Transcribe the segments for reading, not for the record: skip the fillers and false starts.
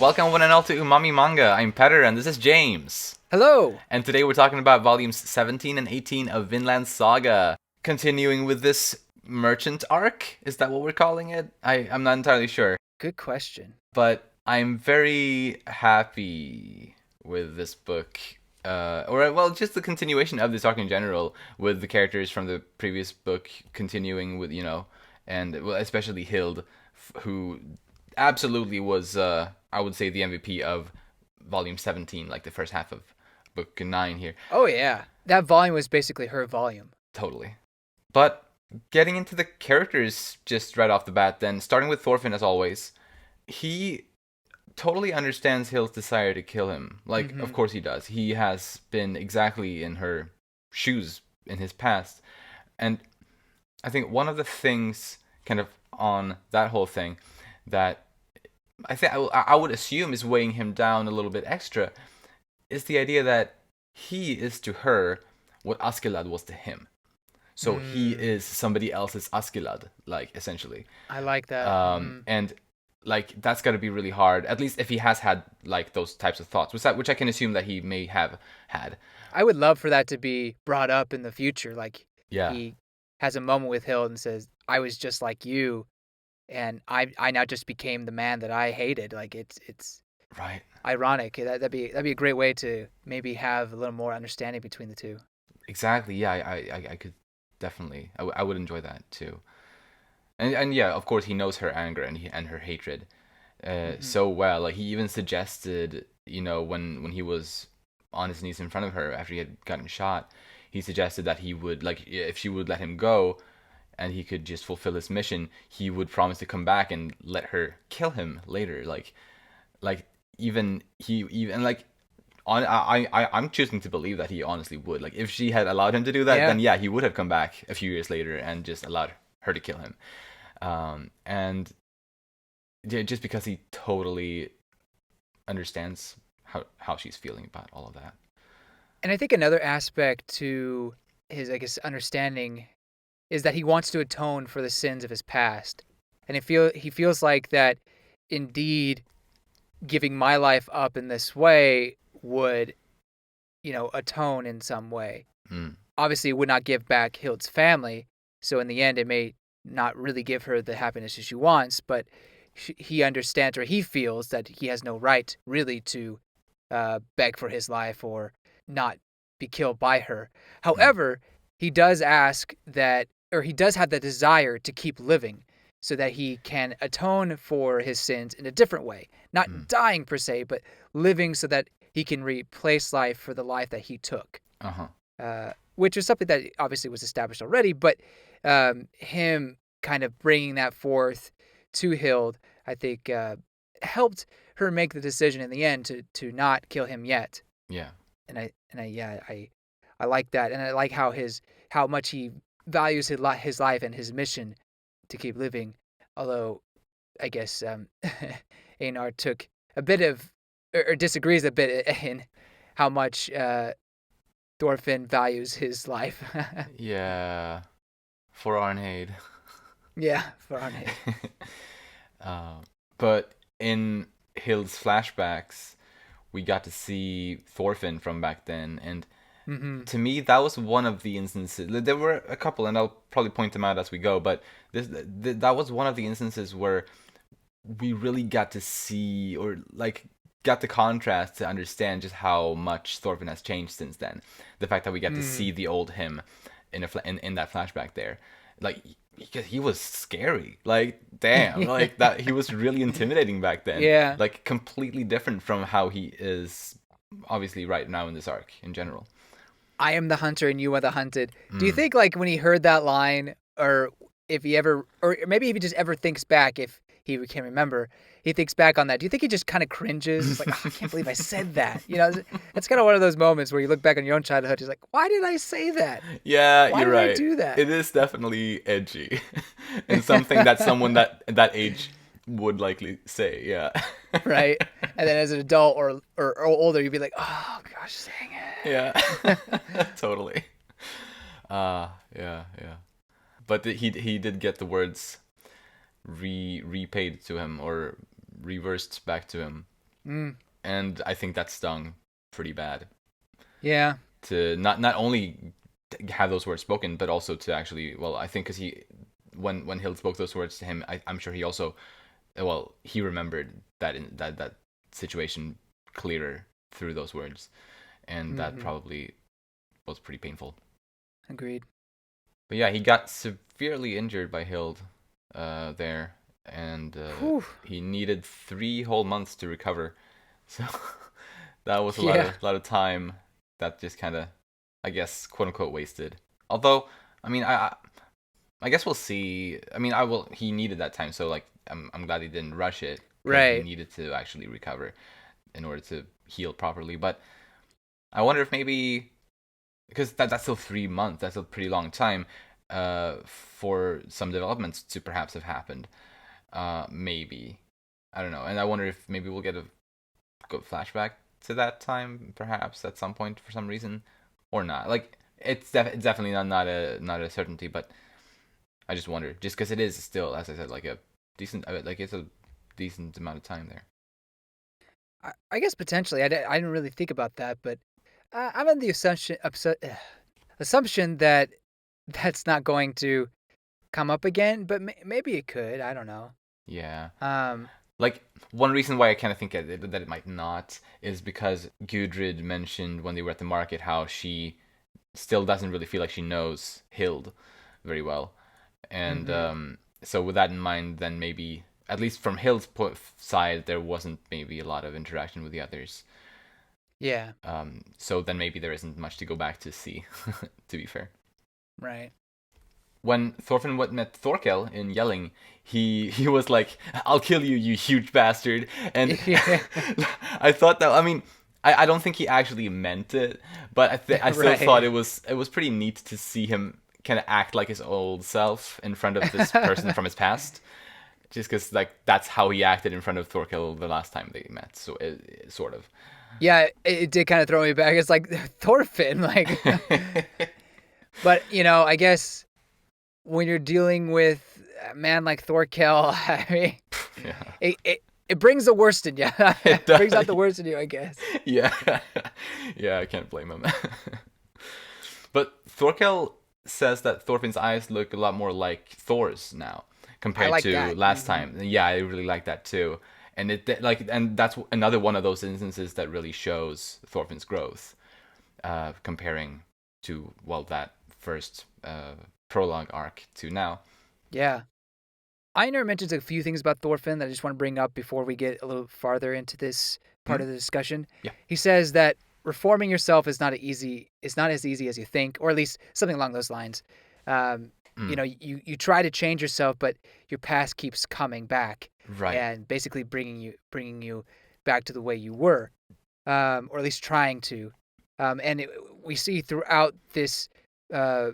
Welcome one and all to Umami Manga. I'm Petter and this is James. Hello! And today we're talking about volumes 17 and 18 of Vinland Saga. Continuing with this merchant arc, is that what we're calling it? I'm not entirely sure. Good question. But I'm very happy with this book. Just the continuation of this arc in general, with the characters from the previous book continuing with, and especially Hild, who absolutely was, I would say, the MVP of volume 17, like the first half of book 9 here. Oh, yeah. That volume was basically her volume. Totally. But getting into the characters just right off the bat, then, starting with Thorfinn as always, he totally understands Hild's desire to kill him. Of course he does. He has been exactly in her shoes in his past. And I think one of the things kind of on that whole thing that I would assume is weighing him down a little bit extra is the idea that he is to her what Askeladd was to him. So he is somebody else's Askeladd, essentially. I like that. And that's got to be really hard, at least if he has had those types of thoughts, which I can assume that he may have had. I would love for that to be brought up in the future. Yeah. He has a moment with Hild and says, I was just like you, and I now just became the man that I hated. It's right. Ironic. That'd be a great way to maybe have a little more understanding between the two. Exactly. Yeah, I could definitely. I would enjoy that too. And yeah, of course, he knows her anger and her hatred so well. He even suggested, when he was on his knees in front of her after he had gotten shot, he suggested that he would, if she would let him go and he could just fulfill his mission, he would promise to come back and let her kill him later. I'm choosing to believe that he honestly would. If she had allowed him to do that, then yeah, he would have come back a few years later and just allowed her to kill him. And just because he totally understands how she's feeling about all of that. And I think another aspect to his, understanding is that he wants to atone for the sins of his past. And he feels like that indeed giving my life up in this way would, atone in some way. Obviously, it would not give back Hild's family. So in the end, it may not really give her the happiness she wants, but he understands, or he feels that he has no right really to beg for his life or not be killed by her. However, he does ask that, or he does have the desire to keep living so that he can atone for his sins in a different way. Not dying per se, but living so that he can replace life for the life that he took. Which is something that obviously was established already, but him kind of bringing that forth to Hild, I think, helped her make the decision in the end to not kill him yet. Yeah. And I like that, and I like how much he values his life and his mission to keep living. Although, I guess Einar took a bit of, or disagrees a bit in how much Thorfinn values his life. Yeah, for Arnheid. Yeah, for Arnheid. But in Hild's flashbacks, we got to see Thorfinn from back then, and to me, that was one of the instances. There were a couple, and I'll probably point them out as we go. But that was one of the instances where we really got to see, or got the contrast to understand just how much Thorfinn has changed since then. The fact that we got to see the old him in that flashback there, because he was scary. Damn, that he was really intimidating back then. Yeah, completely different from how he is obviously right now in this arc in general. I am the hunter and you are the hunted. Do you think when he heard that line, or if he ever, or maybe if he just ever thinks back, if he can remember, he thinks back on that, do you think he just kind of cringes? It's I can't believe I said that. It's kind of one of those moments where you look back on your own childhood, he's like, why did I say that? Yeah, why you're did right. I do that? It is definitely edgy. And something that someone that age would likely say, yeah. Right? And then as an adult or older, you'd be like, oh gosh, dang it. Yeah. Totally. Yeah. But he did get the words repaid to him, or reversed back to him Mm. and I think that stung pretty bad Yeah. to not only have those words spoken, but also to actually, well, I think because when Hild spoke those words to him, I'm sure he also, well, he remembered that situation clearer through those words, and that Mm-hmm. probably was pretty painful. Agreed. But yeah, he got severely injured by Hild there, and Whew. he needed 3 whole months to recover. So that was a Yeah. lot of time that just kind of, I guess, quote unquote, wasted. Although, I mean, I guess we'll see. I mean, I will. He needed that time, so like, I'm glad he didn't rush it because he Right. needed to actually recover in order to heal properly. But I wonder if maybe because that's still 3 months. That's a pretty long time for some developments to perhaps have happened. Maybe I don't know, and I wonder if maybe we'll get a good flashback to that time, perhaps at some point for some reason, or not. Like it's definitely not a certainty, but I just wonder, just because it is still, as I said, like a decent, like it's a decent amount of time there. I guess potentially. I didn't really think about that, but I'm in the assumption that that's not going to come up again. But maybe it could. I don't know. Yeah. Um. Like one reason why I kind of think that it might not is because Gudrid mentioned when they were at the market how she still doesn't really feel like she knows Hild very well, and Mm-hmm. so with that in mind, then maybe at least from Hild's side, there wasn't maybe a lot of interaction with the others. Yeah. So then maybe there isn't much to go back to see. To be fair, Right. when Thorfinn met Thorkel in Yelling, he was like, "I'll kill you, you huge bastard," and Yeah. I thought that. I mean, I don't think he actually meant it, but I still thought Right. it was pretty neat to see him kind of act like his old self in front of this person from his past. Just because like that's how he acted in front of Thorkel the last time they met, so sort of. Yeah. It did kind of throw me back. It's like Thorfinn, like. But I guess when you're dealing with a man like Thorkel, I mean, Yeah, it brings the worst in you. it It brings does. out the worst in you, I guess. Yeah, yeah, I can't blame him. But Thorkel says that Thorfinn's eyes look a lot more like Thor's now I compared like to that. last Hmm. time. Yeah, I really like that too. And and that's another one of those instances that really shows Thorfinn's growth, comparing to, well, that first prologue arc to now. Yeah. Einar mentions a few things about Thorfinn that I just want to bring up before we get a little farther into this part Hmm? of the discussion. Yeah. He says that reforming yourself is not easy. It's not as easy as you think, or at least something along those lines. Um, Mm. you try to change yourself, but your past keeps coming back Right. and basically bringing you back to the way you were, or at least trying to. We see throughout this uh,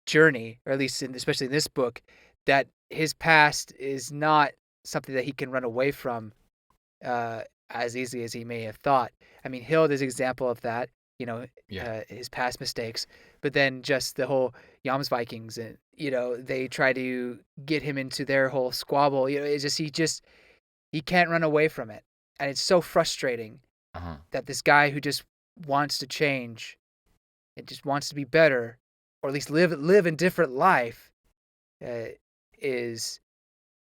journey, or at least especially in this book, that his past is not something that he can run away from uh, as easily as he may have thought. I mean, Hild is an example of that. Yeah. His past mistakes, but then just the whole Yams Vikings, and they try to get him into their whole squabble. It's just he can't run away from it, and it's so frustrating Uh huh. that this guy who just wants to change, it just wants to be better, or at least live a different life, uh, is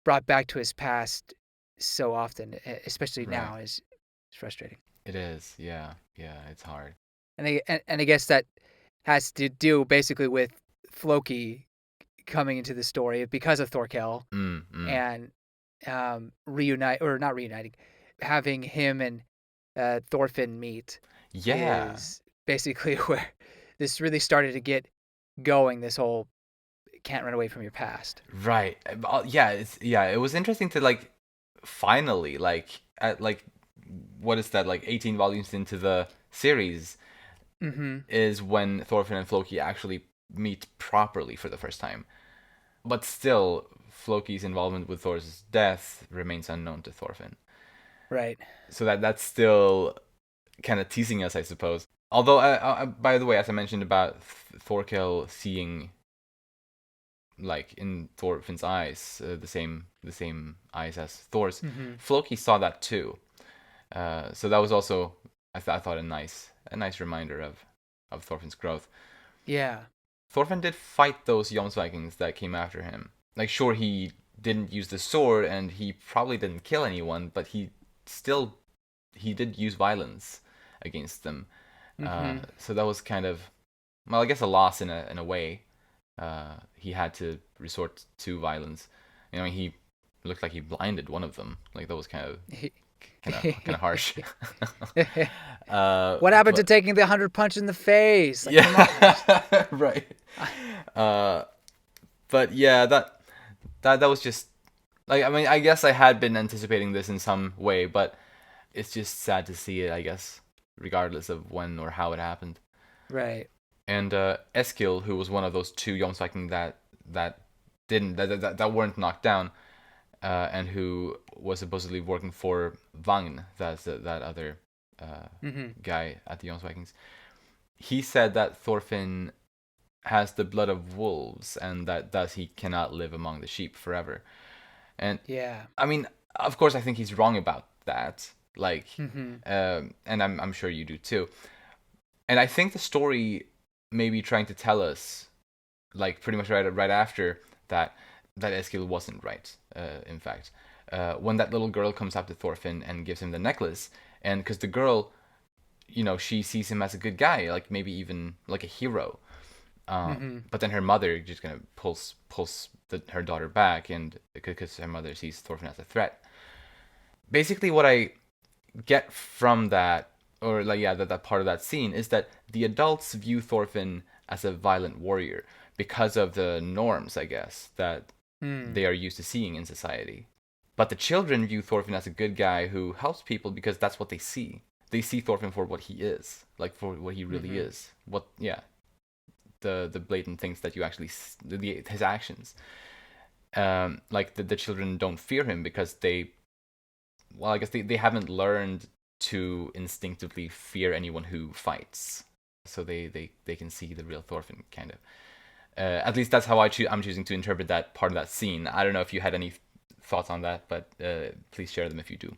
brought back to his past so often, especially Right. now, is frustrating. It is. Yeah. Yeah. It's hard. And I guess that has to do basically with Floki coming into the story because of Thorkel, Mm. Mm. and reunite, or not reuniting, having him and Thorfinn meet Yeah. is basically where this really started to get going. This whole can't run away from your past. Right. Yeah, it was interesting to like finally like at like what is that, like 18 volumes into the series Mm-hmm. is when Thorfinn and Floki actually meet properly for the first time. But still Floki's involvement with Thor's death remains unknown to Thorfinn. Right. So that's still kind of teasing us, I suppose. Although by the way, as I mentioned about Thorkel seeing like in Thorfinn's eyes, the same eyes as Thor's. Mm-hmm. Floki saw that too, So that was also I thought a nice reminder of Thorfinn's growth. Yeah. Thorfinn did fight those Jomsvikings that came after him. Like, sure, he didn't use the sword, and he probably didn't kill anyone, but still he did use violence against them. Mm-hmm. So that was kind of, well, I guess a loss in a way. He had to resort to violence. You know, he looked like he blinded one of them. Like that was kind of harsh. What happened to But taking the 100 punch in the face? Like, come yeah, right. on. Uh, but yeah, that was just like, I mean, I guess I had been anticipating this in some way, but it's just sad to see it, I guess, regardless of when or how it happened. Right. And Eskil, who was one of those two Jomsviking that didn't that weren't knocked down, and who was supposedly working for Vagn, that other Mm-hmm. guy at the Jomsvikings. He said that Thorfinn has the blood of wolves, and that thus he cannot live among the sheep forever. And Yeah. I mean, of course, I think he's wrong about that. Like, Mm-hmm. and I'm sure you do too. And I think the story may be trying to tell us, like pretty much right after that, that Eskil wasn't right. In fact, when that little girl comes up to Thorfinn and gives him the necklace, and because the girl, you know, she sees him as a good guy, like maybe even like a hero. Mm-hmm. But then her mother just kind of pulls her daughter back, and because her mother sees Thorfinn as a threat. Basically, what I get from that, or like yeah, that part of that scene is that the adults view Thorfinn as a violent warrior because of the norms, I guess, that Mm. they are used to seeing in society. But the children view Thorfinn as a good guy who helps people because that's what they see. They see Thorfinn for what he is, like for what he really Mm-hmm. is. What, yeah, the blatant things that you actually his actions. Like the children don't fear him because well, I guess they haven't learned to instinctively fear anyone who fights. So they can see the real Thorfinn, kind of. At least that's how I'm choosing to interpret that part of that scene. I don't know if you had any thoughts on that, but please share them if you do.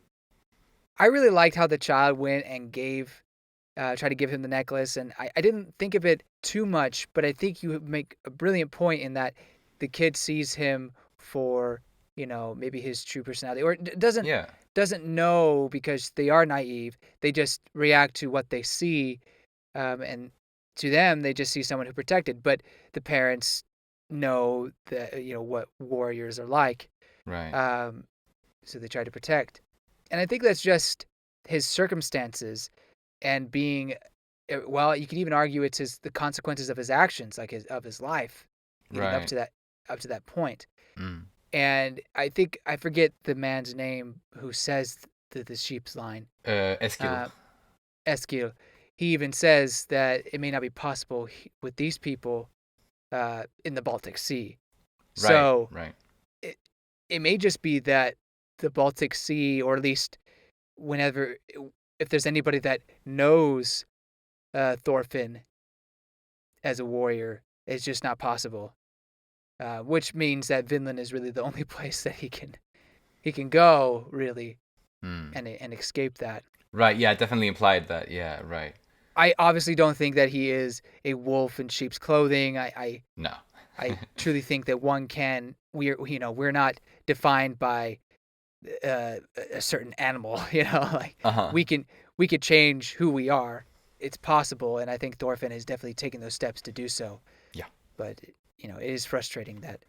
I really liked how the child went and tried to give him the necklace, and I didn't think of it too much, but I think you make a brilliant point in that the kid sees him for, maybe his true personality, or Yeah, doesn't know because they are naive. They just react to what they see, and to them, they just see someone who protected. But the parents know that what warriors are like, right, um, so they try to protect. And I think that's just his circumstances and being well, you could even argue it's the consequences of his actions, like his life leading right. up to that point. Mm. And I think I forget the man's name who says the sheep's line. Eskil. Uh, Eskil. He even says that it may not be possible with these people in the Baltic Sea. Right, So right, it it may just be that the Baltic Sea, or at least whenever if there's anybody that knows Thorfinn as a warrior, it's just not possible. Which means that Vinland is really the only place that he can go really mm. and escape that. Right. Yeah, it definitely implied that. Yeah, right. I obviously don't think that he is a wolf in sheep's clothing. No. I truly think that we're not defined by a certain animal. Like Uh huh. we can we could change who we are. It's possible, and I think Thorfinn has definitely taken those steps to do so. Yeah. But it is frustrating that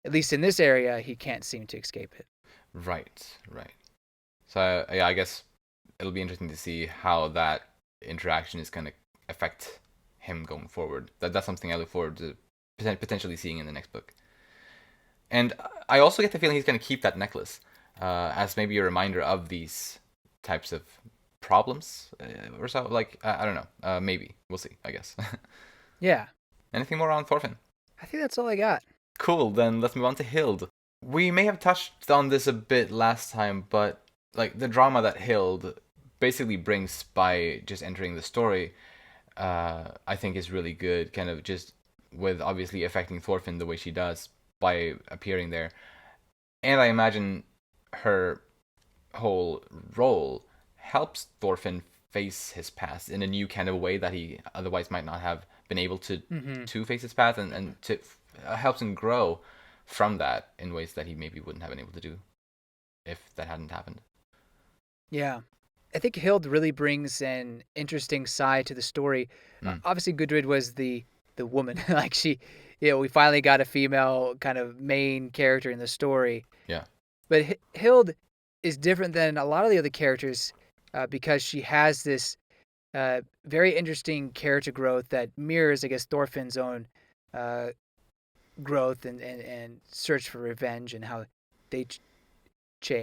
at least in this area he can't seem to escape it. Right. Right. So yeah, I guess it'll be interesting to see how that interaction is going to affect him going forward. That's something I look forward to potentially seeing in the next book. And I also get the feeling he's going to keep that necklace as maybe a reminder of these types of problems or so. Like I don't know. Maybe we'll see. I guess. Yeah, Anything more on Thorfinn? I think that's all I got. Cool. Then let's move on to Hild. We may have touched on this a bit last time, but like the drama that Hild basically brings by just entering the story, I think is really good. Kind of just with obviously affecting Thorfinn the way she does by appearing there, and I imagine her whole role helps Thorfinn face his past in a new kind of way that he otherwise might not have been able Hmm. to face his past, and to helps him grow from that in ways that he maybe wouldn't have been able to do if that hadn't happened. Yeah. I think Hild really brings an interesting side to the story. Mm, Obviously, Gudrid was the woman. Like she, we finally got a female kind of main character in the story. yeah. But Hild is different than a lot of the other characters because she has this very interesting character growth that mirrors, I guess, Thorfinn's own uh, growth and search for revenge and how they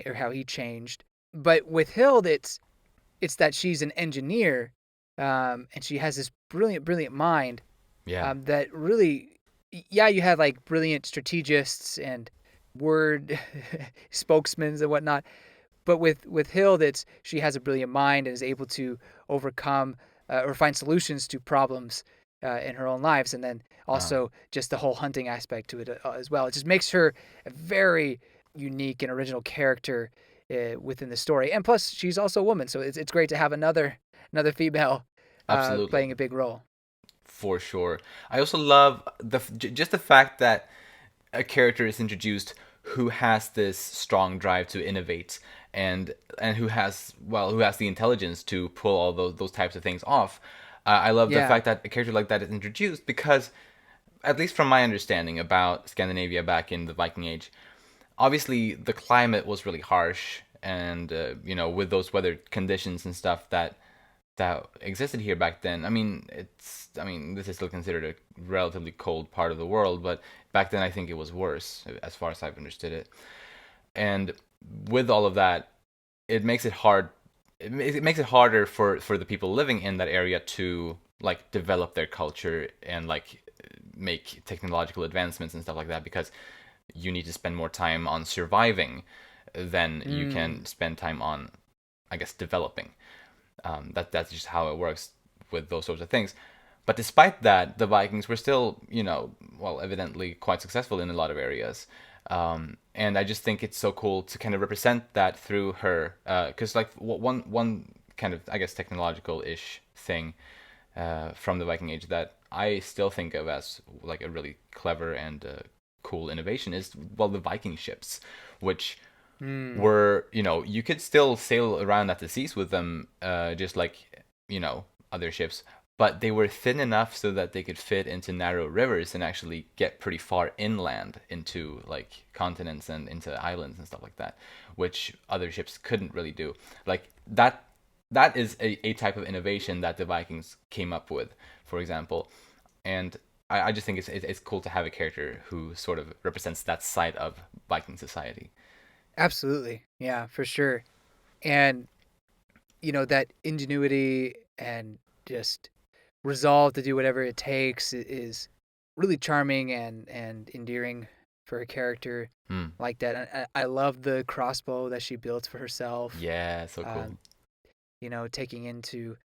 or how he changed. But with Hild, it's that she's an engineer, and she has this brilliant mind Yeah. that really, yeah, you have like brilliant strategists and word spokesmen and whatnot. But with Hild, it's she has a brilliant mind and is able to overcome or find solutions to problems in her own lives, and then Uh, also just the whole hunting aspect to it as well. It just makes her a very unique and original character within the story. And plus, she's also a woman, so it's great to have another female Absolutely. playing a big role. For sure. I also love just the fact that a character is introduced who has this strong drive to innovate, and who has the intelligence to pull all those types of things off. I love the Yeah, fact that a character like that is introduced because, at least from my understanding about Scandinavia back in the Viking Age, obviously the climate was really harsh, and with those weather conditions and stuff that existed here back then. I mean, this is still considered a relatively cold part of the world, but back then I think it was worse, as far as I've understood it. And with all of that, it makes it hard. It makes it harder for the people living in that area to like develop their culture and like make technological advancements and stuff like that, because you need to spend more time on surviving than you mm, can spend time on, I guess, developing. That's just how it works with those sorts of things. But despite that, the Vikings were still, well, evidently quite successful in a lot of areas. And I just think it's so cool to kind of represent that through her, because like one kind of, I guess, technological ish thing from the Viking Age that I still think of as like a really clever and cool innovation is, well, the Viking ships, which mm. were, you could still sail around at the seas with them, just like, other ships, but they were thin enough so that they could fit into narrow rivers and actually get pretty far inland into like continents and into islands and stuff like that, which other ships couldn't really do. Like that is a type of innovation that the Vikings came up with, for example. And I just think it's cool to have a character who sort of represents that side of Viking society. Absolutely, yeah, for sure. And that ingenuity and just resolve to do whatever it takes is really charming and endearing for a character Hmm. like that. I love the crossbow that she built for herself. Yeah, so cool. Um, taking into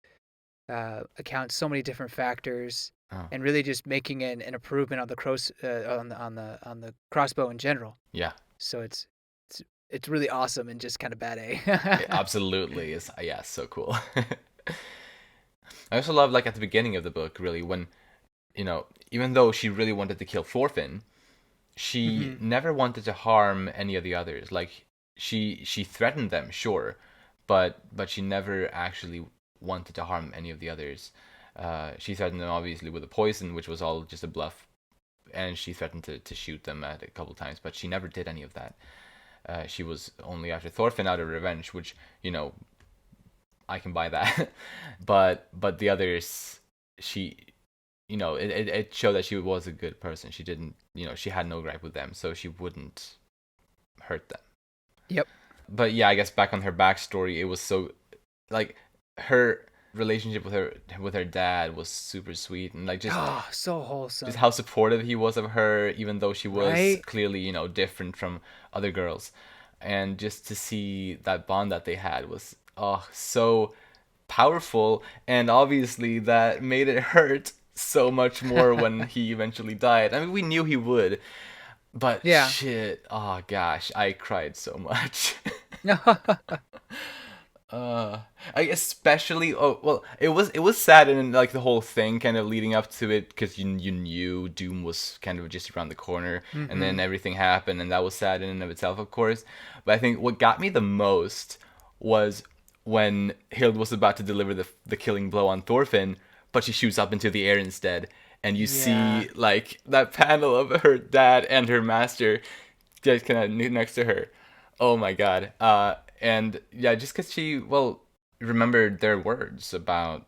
account so many different factors Oh, and really just making an improvement on the on the crossbow in general. yeah. So it's it's really awesome and just kind of bad It A. absolutely is. Yeah, so cool. I also love, like, at the beginning of the book, really, when, even though she really wanted to kill Thorfinn, she Hmm. never wanted to harm any of the others. Like, she threatened them, sure, but she never actually wanted to harm any of the others. She threatened them obviously with a poison, which was all just a bluff, and she threatened to shoot them at a couple times, but she never did any of that. She was only after Thorfinn out of revenge, which, I can buy that. But the others, she, it showed that she was a good person. She didn't, she had no gripe with them, so she wouldn't hurt them. Yep. But yeah, I guess back on her backstory, it was so, like, her relationship with her dad was super sweet, and like Oh, so just wholesome, how supportive he was of her, even though she was right? clearly, different from other girls. And just to see that bond that they had was, oh, so powerful. And obviously, that made it hurt so much more when he eventually died. I mean, we knew he would, but Yeah. shit, oh gosh, I cried so much. Uh, I especially it was sad and like the whole thing kind of leading up to it because you knew Doom was kind of just around the corner and Mm-hmm. then everything happened and that was sad in and of itself, of course. But I think what got me the most was when Hild was about to deliver the killing blow on Thorfinn, but she shoots up into the air instead, and you Yeah. see like that panel of her dad and her master just kind of next to her. Oh my god. And yeah, just because she, well, remembered their words about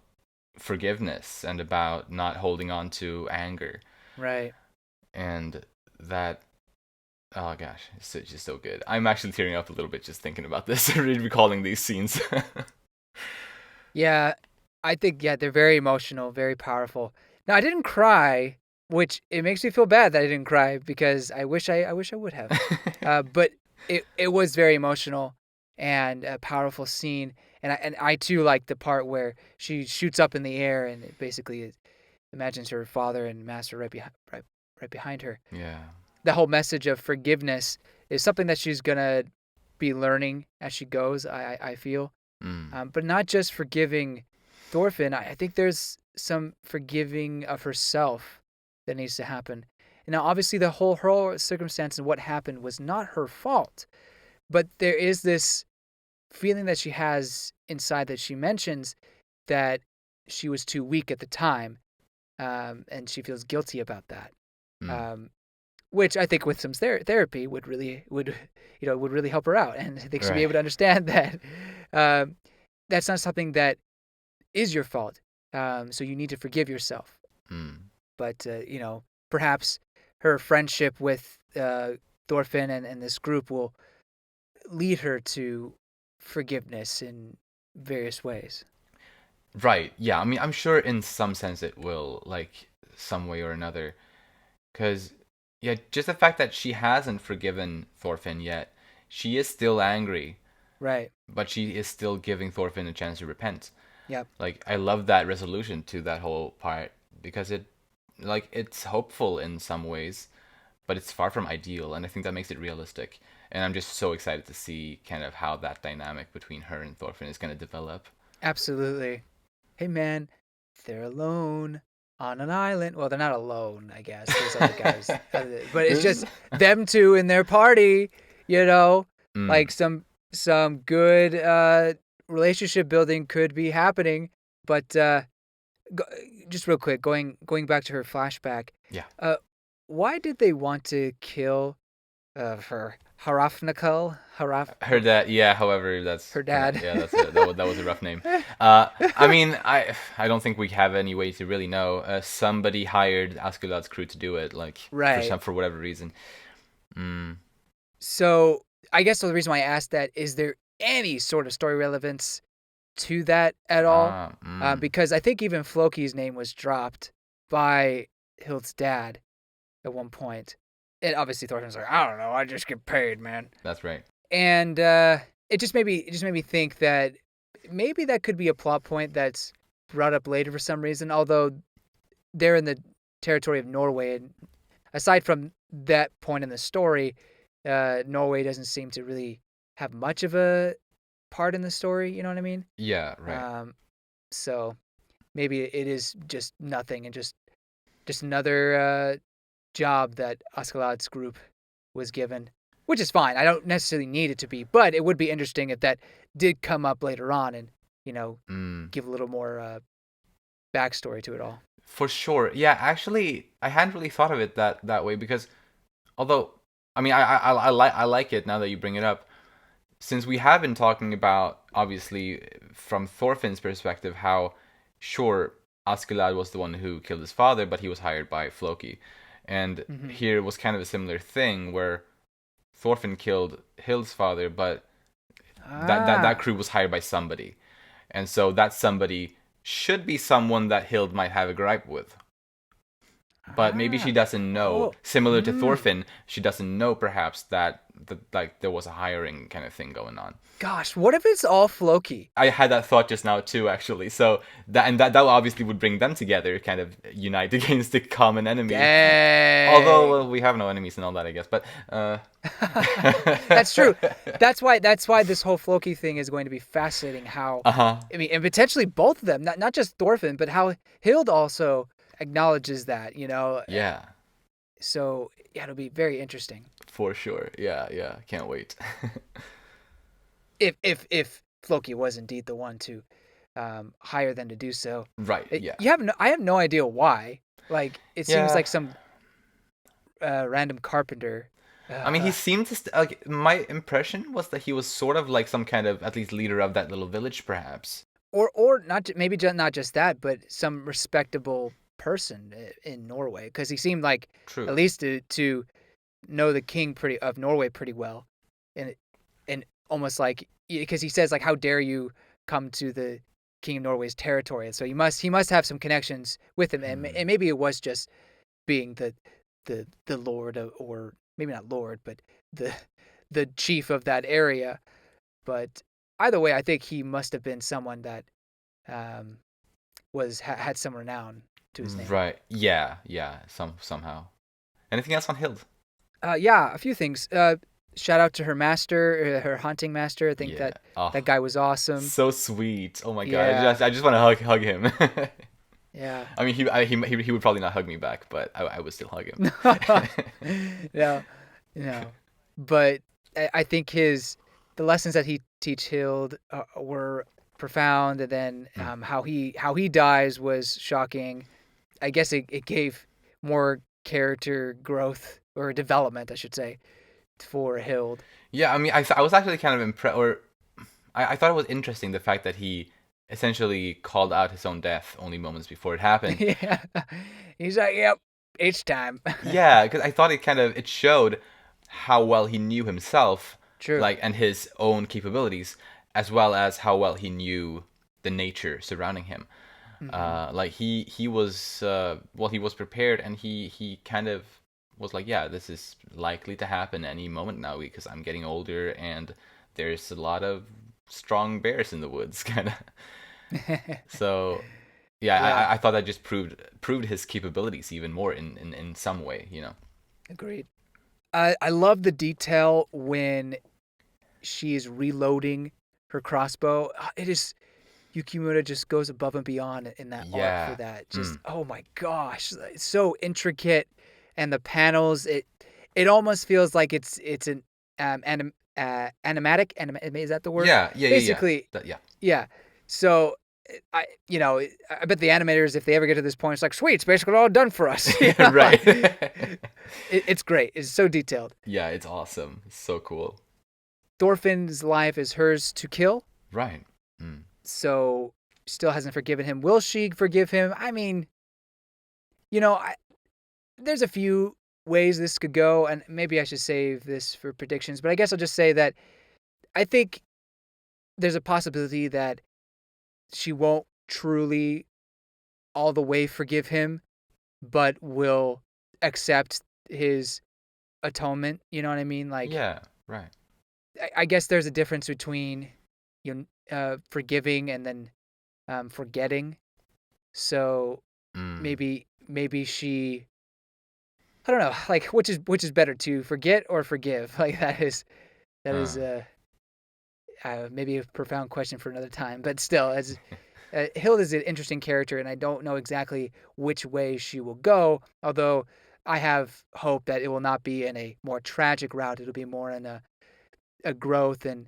forgiveness and about not holding on to anger. Right. And that, oh gosh, it's just so good. I'm actually tearing up a little bit just thinking about this, recalling these scenes. Yeah, I think they're very emotional, very powerful. Now I didn't cry, which it makes me feel bad that I didn't cry because I wish I would have. But it was very emotional and a powerful scene, and I too like the part where she shoots up in the air and it basically imagines her father and master right behind her. Yeah. The whole message of forgiveness is something that she's gonna be learning as she goes. I feel. Mm. But not just forgiving Thorfinn. I think there's some forgiving of herself that needs to happen. And now, obviously, the whole circumstance and what happened was not her fault, but there is this feeling that she has inside that she mentions that she was too weak at the time, and she feels guilty about that. Mm. Um, which I think with some therapy would really help her out, and I think she'd be Right. able to understand that. Um, that's not something that is your fault. So you need to forgive yourself. Mm. But perhaps her friendship with Thorfinn and this group will lead her to forgiveness in various ways. Right. Yeah. I mean, I'm sure in some sense it will, like, some way or another. Because, yeah, just the fact that she hasn't forgiven Thorfinn yet, she is still angry, Right. but she is still giving Thorfinn a chance to repent. Yep. Like, I love that resolution to that whole part because it's hopeful in some ways, but it's far from ideal, and I think that makes it realistic. And I'm just so excited to see kind of how that dynamic between her and Thorfinn is going to develop. Absolutely. Hey man, they're alone on an island. Well, they're not alone, I guess. There's other guys, but it's just them two in their party. You know, Mm, like some good relationship building could be happening. But go, just real quick, going back to her flashback. yeah. Uh, why did they want to kill her Harafnikal? Heard that, yeah. However, that's Her kind of dad. yeah. That was a rough name. I mean, I don't think we have any way to really know. Somebody hired Askeladd's crew to do it, like Right. for whatever reason. Mm, So I guess the reason why I asked that is there any sort of story relevance to that at all? ah, mm, Because I think even Floki's name was dropped by Hild's dad at one point. And obviously Thorfinn's like, I don't know, I just get paid, man. that's right. And it just made me think that maybe that could be a plot point that's brought up later for some reason. Although they're in the territory of Norway, and aside from that point in the story, Norway doesn't seem to really have much of a part in the story. You know what I mean? Yeah, right. Um, so maybe it is just nothing and just another job that Askeladd's group was given, which is fine. I don't necessarily need it to be, but it would be interesting if that did come up later on and Mm. give a little more backstory to it all. For sure. Yeah, actually, I hadn't really thought of it that way because although I mean, I like it now that you bring it up. Since we have been talking about obviously from Thorfinn's perspective how sure Askeladd was the one who killed his father, but he was hired by Floki. And Hmm. here was kind of a similar thing where Thorfinn killed Hild's father, but that Ah, crew was hired by somebody. And so that somebody should be someone that Hild might have a gripe with. But maybe she doesn't know. Oh. Similar to Thorfinn, she doesn't know perhaps that like there was a hiring kind of thing going on. Gosh, what if it's all Floki? I had that thought just now too, actually. So that obviously would bring them together, kind of unite against the common enemy. Dang. Although well, we have no enemies and all that, I guess. But That's true. That's why this whole Floki thing is going to be fascinating. How I mean, and potentially both of them, not just Thorfinn, but how Hild also acknowledges that. Yeah. So yeah, it'll be very interesting. For sure. Yeah. Can't wait. If Floki was indeed the one to hire them to do so. Right. Yeah. I have no idea why. Like it seems Yeah. like some random carpenter. I mean, he seemed to like. My impression was that he was sort of like some kind of at least leader of that little village, perhaps. Or not maybe not just that, but some respectable person in Norway, because he seemed like True. at least to know the king of Norway pretty well, and almost like because he says like, how dare you come to the king of Norway's territory, and so he must have some connections with him, and maybe it was just being the lord of, or maybe not lord, but the chief of that area. But either way, I think he must have been someone that had some renown to his name. Right. Yeah. Somehow. Anything else on Hild? Yeah, a few things. Shout out to her master, her hunting master. I think that guy was awesome. So sweet. Oh my Yeah. god. I just want to hug him. Yeah. I mean, he would probably not hug me back, but I would still hug him. No. But I think the lessons that he teach Hild were profound, and then how he dies was shocking. I guess it gave more character growth, or development, I should say, for Hild. Yeah, I mean, I was actually kind of impressed, or I thought it was interesting the fact that he essentially called out his own death only moments before it happened. Yeah, he's like, yep, it's time. Yeah, because I thought it showed how well he knew himself, True. like, and his own capabilities, as well as how well he knew the nature surrounding him. Like he was he was prepared, and he kind of was like, yeah, this is likely to happen any moment now because I'm getting older and there's a lot of strong bears in the woods, kind of. So yeah. I thought that just proved his capabilities even more in some way, Agreed. I love the detail when she is reloading her crossbow. It is, Yukimura just goes above and beyond in that art for that. Just oh my gosh, it's so intricate, and the panels. It almost feels like it's an animatic. Is that the word? Yeah. Basically, yeah. So I bet the animators, if they ever get to this point, it's like, sweet, it's basically all done for us. Right. It's great. It's so detailed. Yeah, it's awesome. It's so cool. Thorfinn's life is hers to kill. Right. So still hasn't forgiven him. Will she forgive him? I mean, there's a few ways this could go, and maybe I should save this for predictions, but I guess I'll just say that I think there's a possibility that she won't truly all the way forgive him, but will accept his atonement. You know what I mean? Like, yeah, right. I guess there's a difference between forgiving and then forgetting. So maybe she, I don't know, like which is better, to forget or forgive? Like that is maybe a profound question for another time, but still, as Hild is an interesting character, and I don't know exactly which way she will go, although I have hope that it will not be in a more tragic route. It'll be more in a growth and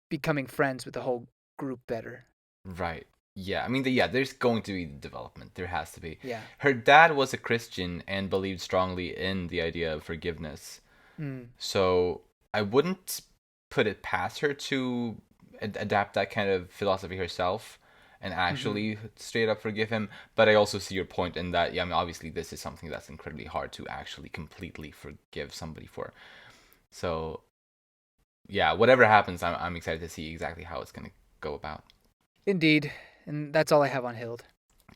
becoming friends with the whole group better. Right. Yeah. I mean, there's going to be development. There has to be. Yeah. Her dad was a Christian and believed strongly in the idea of forgiveness. So I wouldn't put it past her to adapt that kind of philosophy herself and actually straight up forgive him. But I also see your point in that, I mean, obviously this is something that's incredibly hard to actually completely forgive somebody for. So yeah, whatever happens, I'm excited to see exactly how it's going to go about. Indeed. And that's all I have on Hild.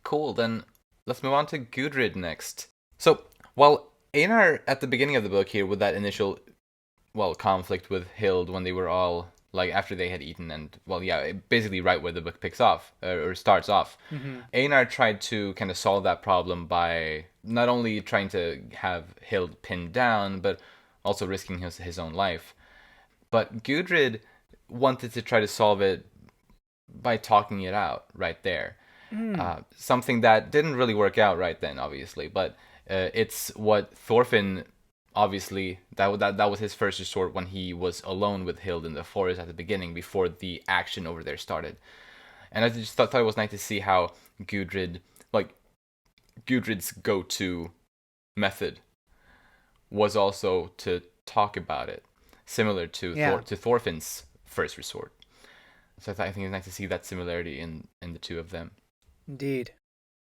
Cool, then let's move on to Gudrid next. So Well, Einar at the beginning of the book here with that initial conflict with Hild when they were all like after they had eaten and basically right where the book picks off or starts off. Mm-hmm. Einar tried to kind of solve that problem by not only trying to have Hild pinned down but also risking his own life. But Gudrid wanted to try to solve it by talking it out right there. Something that didn't really work out right then, obviously, but it's what Thorfinn obviously that was his first resort when he was alone with Hild in the forest at the beginning before the action over there started. And I just thought it was nice to see how Gudrid's go-to method was also to talk about it, similar to to Thorfinn's first resort. So I think it's nice to see that similarity in the two of them. Indeed.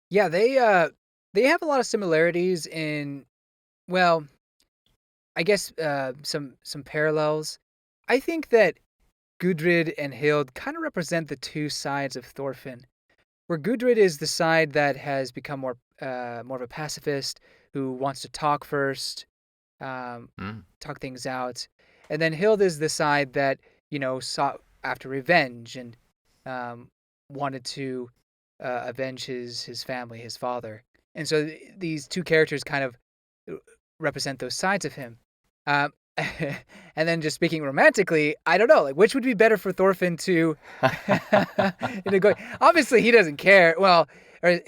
Yeah, they have a lot of similarities in, well, I guess some parallels. I think that Gudrid and Hild kind of represent the two sides of Thorfinn, where Gudrid is the side that has become more of a pacifist who wants to talk first, talk things out, and then Hild is the side that sought after revenge and wanted to avenge his family, his father, and so these two characters kind of represent those sides of him. Um, and then just speaking romantically, I don't know, like which would be better for Thorfinn to go. Obviously, he doesn't care. Well, or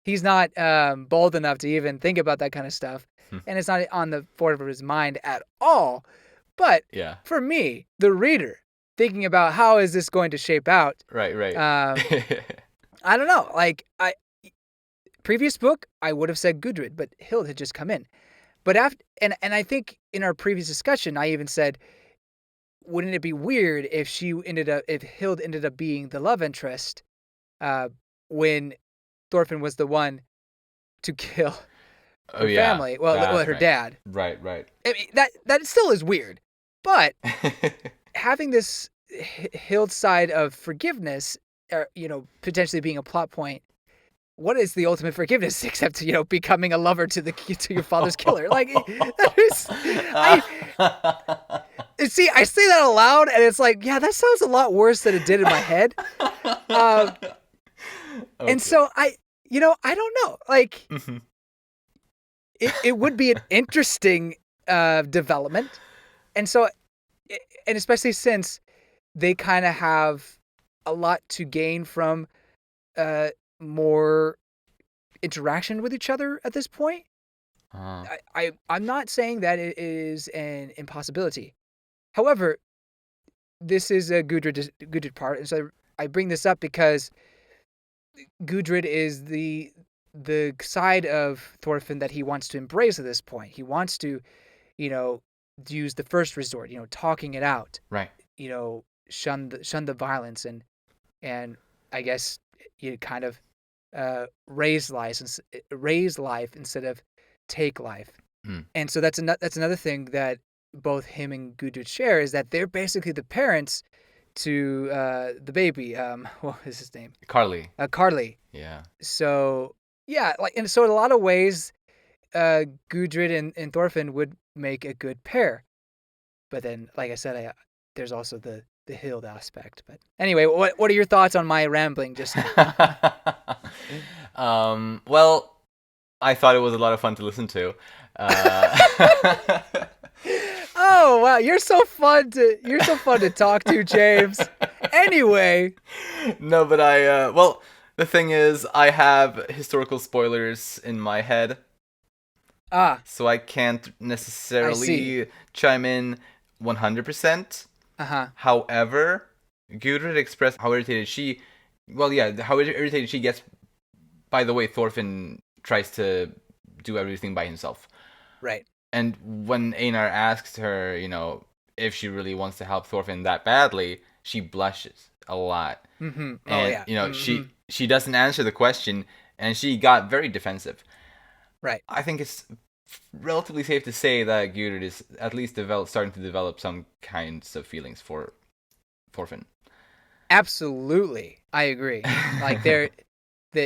he's not bold enough to even think about that kind of stuff, and it's not on the forefront of his mind at all. But for me, the reader, thinking about how is this going to shape out, right. I don't know. Like previous book, I would have said Gudrid, but Hild had just come in. But after, and I think in our previous discussion, I even said, wouldn't it be weird if Hild ended up being the love interest, when Thorfinn was the one to kill her family? Well, her dad. Right. I mean, that still is weird, but having this Hild side of forgiveness, potentially being a plot point. What is the ultimate forgiveness except becoming a lover to your father's killer? Like, I see that aloud, and it's like, yeah, that sounds a lot worse than it did in my head. Okay. And so I don't know. Like, it would be an interesting development, and so, and especially since they kind of have a lot to gain from more interaction with each other at this point. I'm not saying that it is an impossibility. However, this is a Gudrid part, and so I bring this up because Gudrid is the side of Thorfinn that he wants to embrace at this point. He wants to, use the first resort, talking it out. Right. Shun the violence and I guess kind of raise life instead of take life. And so that's another thing that both him and Gudrid share, is that they're basically the parents to the baby. What is his name? Carly. Carly. Yeah. So yeah, in a lot of ways, Gudrid and Thorfinn would make a good pair. But then, like I said, there's also the Hild aspect. But anyway, what are your thoughts on my rambling just now? Well, I thought it was a lot of fun to listen to. Oh wow, you're so fun to talk to, James. Anyway. No, but the thing is, I have historical spoilers in my head. So I can't necessarily chime in 100%. However, Gudrid expressed how irritated she gets by the way Thorfinn tries to do everything by himself. Right. And when Einar asks her, if she really wants to help Thorfinn that badly, she blushes a lot. Mm-hmm. And, she doesn't answer the question, and she got very defensive. Right. I think it's relatively safe to say that Gudrid is at least starting to develop some kinds of feelings for Thorfinn. Absolutely. I agree. Like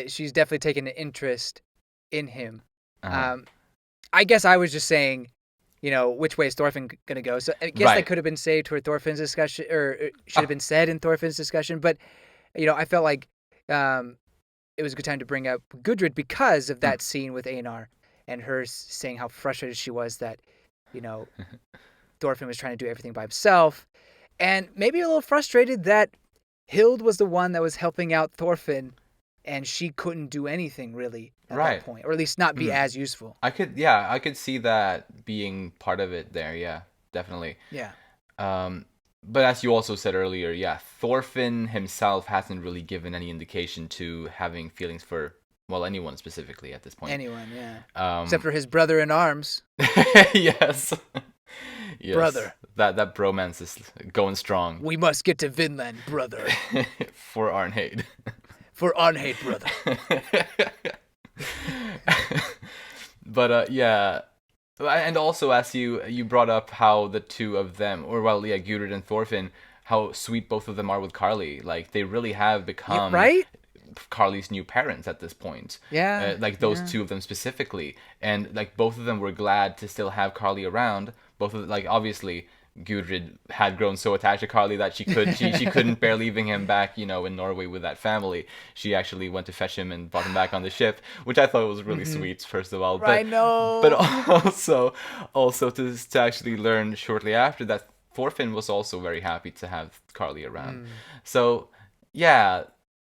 she's definitely taken an interest in him. I guess I was just saying, which way is Thorfinn going to go? So I guess that could have been saved for Thorfinn's discussion, or should have been said in Thorfinn's discussion. But, I felt like it was a good time to bring up Gudrid because of that scene with Einar and her saying how frustrated she was that, Thorfinn was trying to do everything by himself. And maybe a little frustrated that Hild was the one that was helping out Thorfinn and she couldn't do anything really at that point, or at least not be as useful. I could see that being part of it there. Yeah, definitely. Yeah. But as you also said earlier, yeah, Thorfinn himself hasn't really given any indication to having feelings for, well, anyone specifically at this point. Anyone, yeah. Except for his brother in arms. Yes. Yes. Brother. That bromance is going strong. We must get to Vinland, brother. For Arnheid. For Arnheid, brother. But yeah. And also, as you brought up how the two of them, or well, yeah, Gudrid and Thorfinn, how sweet both of them are with Carly. Like, they really have become Carly's new parents at this point. Yeah. Like, those two of them specifically. And, like, both of them were glad to still have Carly around. Both of them, like, obviously, Gudrid had grown so attached to Carly that she couldn't bear leaving him back, in Norway with that family. She actually went to fetch him and brought him back on the ship, which I thought was really sweet, first of all. But, I know. But also to actually learn shortly after that Thorfinn was also very happy to have Carly around. So yeah,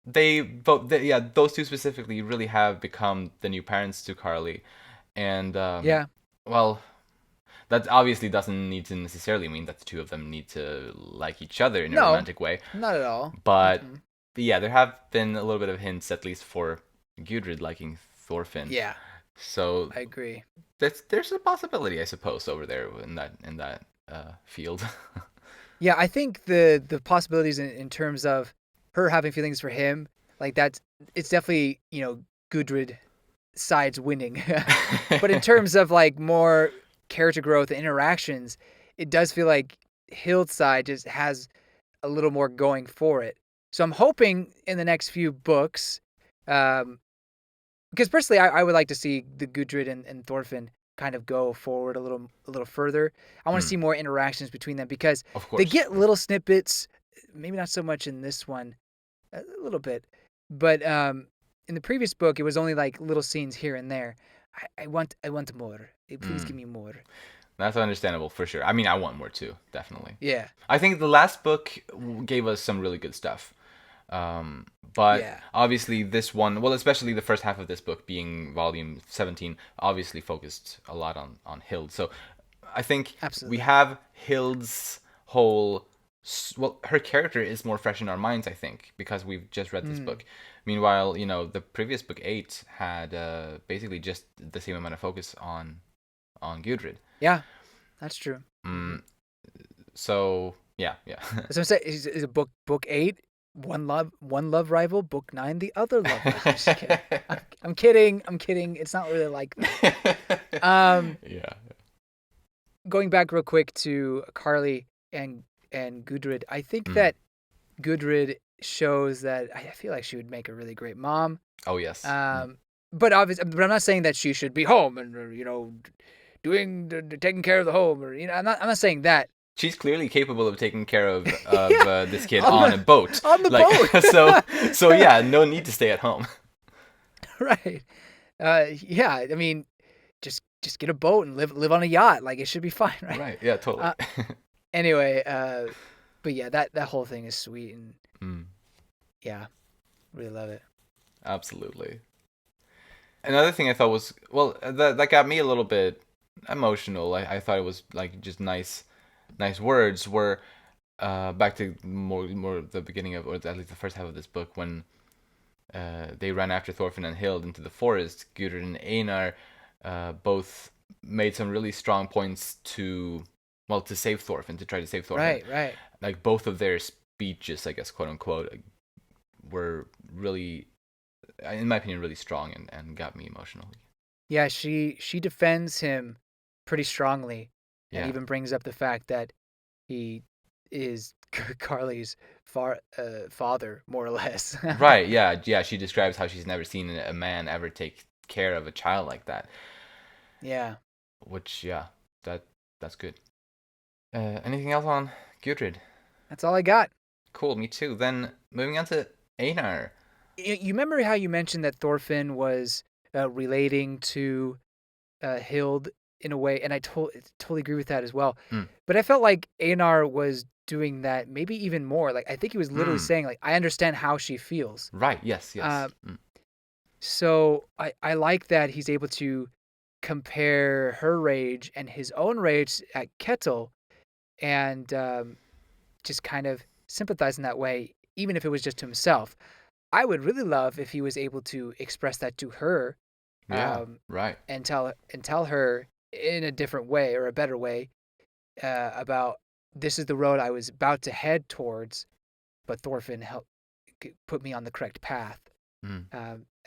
those two specifically really have become the new parents to Carly, and well. That obviously doesn't need to necessarily mean that the two of them need to like each other in a romantic way. Not at all. But yeah, there have been a little bit of hints, at least for Gudrid liking Thorfinn. Yeah. So I agree. There's a possibility, I suppose, over there in that field. Yeah, I think the possibilities in terms of her having feelings for him, like it's definitely Gudrid sides winning. But in terms of like more character growth and interactions, it does feel like Hild's side just has a little more going for it. So I'm hoping in the next few books, because personally I would like to see the Gudrid and Thorfinn kind of go forward a little further. I want to see more interactions between them because they get little snippets, maybe not so much in this one, a little bit, but in the previous book it was only like little scenes here and there. I want more. Please give me more. That's understandable for sure. I mean, I want more too, definitely. Yeah. I think the last book gave us some really good stuff. But obviously this one, well, especially the first half of this book being volume 17, obviously focused a lot on Hild. So I think we have Hild's whole, well, her character is more fresh in our minds, I think, because we've just read this book. Meanwhile, the previous book 8 had basically just the same amount of focus on Gudrid. Yeah, that's true. So yeah. So I'm saying is a book 8 one love rival, book 9 the other love rival. I'm kidding. It's not really like that. Yeah. Going back real quick to Carly and Gudrid, I think that Gudrid shows that I feel like she would make a really great mom. Oh yes. But I'm not saying that she should be home and taking care of the home, or I'm not saying that. She's clearly capable of taking care of this kid on a boat. On the boat. So yeah, no need to stay at home. Right. Yeah. I mean, just get a boat and live on a yacht. Like, it should be fine, right? Right. Yeah. Totally. Anyway, but yeah, that whole thing is sweet and yeah, really love it. Absolutely. Another thing I thought was, well, that got me a little bit emotional. I thought it was like just nice words were back to more the beginning of, or at least the first half of this book, when they ran after Thorfinn and Hild into the forest. Gudrid and Einar both made some really strong points to save Thorfinn, to try to save Thorfinn. Right. Like, both of their speeches, I guess, quote unquote, were really, in my opinion, really strong and got me emotional. Yeah, she defends him pretty strongly. Yeah. And even brings up the fact that he is Carly's father, more or less. Right, yeah. She describes how she's never seen a man ever take care of a child like that. Yeah. which yeah, that that's good. Anything else on Gudrid? That's all I got. Cool, me too. Then moving on to Einar. You remember how you mentioned that Thorfinn was relating to Hild in a way, and I totally agree with that as well. Mm. But I felt like Einar was doing that maybe even more. Like I think he was literally Mm. saying like I understand how she feels. Right. Yes. Yes. So I like that he's able to compare her rage and his own rage at Kettle, and just kind of sympathize in that way, even if it was just to himself. I would really love if he was able to express that to her, Yeah. Right. and tell her in a different way or a better way about this is the road I was about to head towards, but Thorfinn helped put me on the correct path. Mm.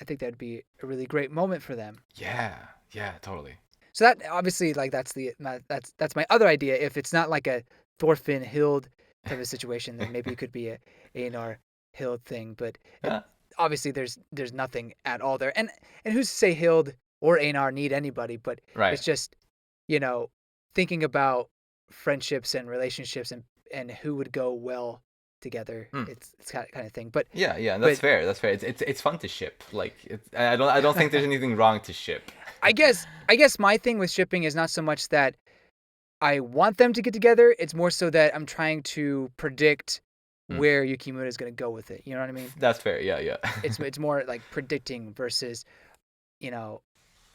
I think that'd be a really great moment for them. Yeah. Yeah. Totally. So that obviously like that's my other idea. If it's not like a Thorfinn Hild type of situation, then maybe it could be a Einar Hild thing. But Yeah. obviously there's nothing at all there. And who's to say Hild or Einar need anybody? But Right. it's just thinking about friendships and relationships and who would go well together. Mm. It's kind of thing. But Yeah. Yeah. That's but fair. That's fair. It's fun to ship. Like I don't think there's anything wrong to ship. I guess my thing with shipping is not so much that I want them to get together. It's more so that I'm trying to predict where Yukimura is going to go with it. You know what I mean? That's fair. Yeah. Yeah. It's more like predicting versus, oh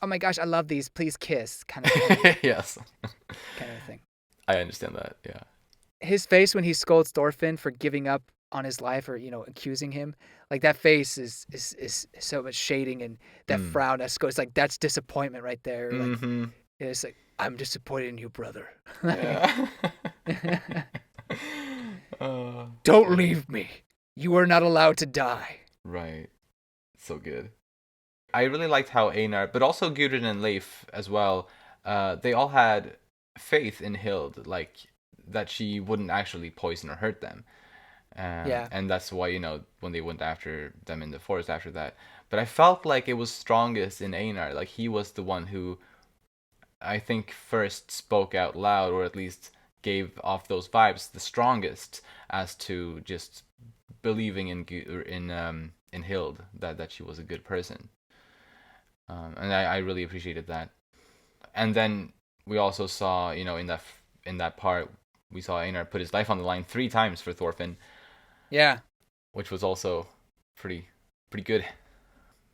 my gosh, I love these. Please kiss, kind of thing. Yes. Kind of thing. I understand that. Yeah. His face when he scolds Thorfinn for giving up on his life or accusing him, like that face is so much shading, and that frown. It's like that's disappointment right there. Like it's like I'm disappointed in you, brother. Yeah. Don't leave me. You are not allowed to die. Right. So good. I really liked how Einar, but also Gudrid and Leif as well, they all had faith in Hild, like that she wouldn't actually poison or hurt them. Yeah. And that's why, when they went after them in the forest after that. But I felt like it was strongest in Einar. Like he was the one who, I think, first spoke out loud, or at least gave off those vibes the strongest, as to just believing in Hild, that she was a good person. And I really appreciated that. And then we also saw, in that part, we saw Einar put his life on the line 3 times for Thorfinn. Yeah. Which was also pretty good.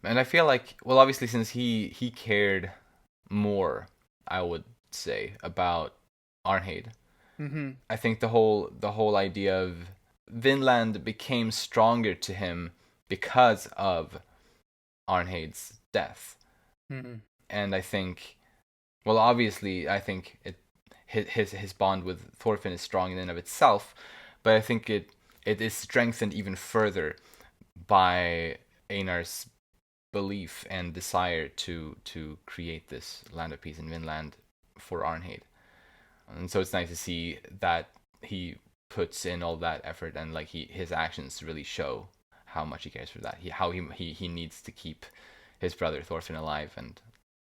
And I feel like, well, obviously since he cared more, I would say, about Arnheid. Mm-hmm. I think the whole idea of Vinland became stronger to him because of Arnheid's death. Mm-hmm. And I think, well, obviously, I think his bond with Thorfinn is strong in and of itself, but I think it is strengthened even further by Einar's belief and desire to create this land of peace in Vinland for Arnheid. And so it's nice to see that he puts in all that effort, and like his actions really show how much he cares for that. How he needs to keep his brother Thorfinn alive and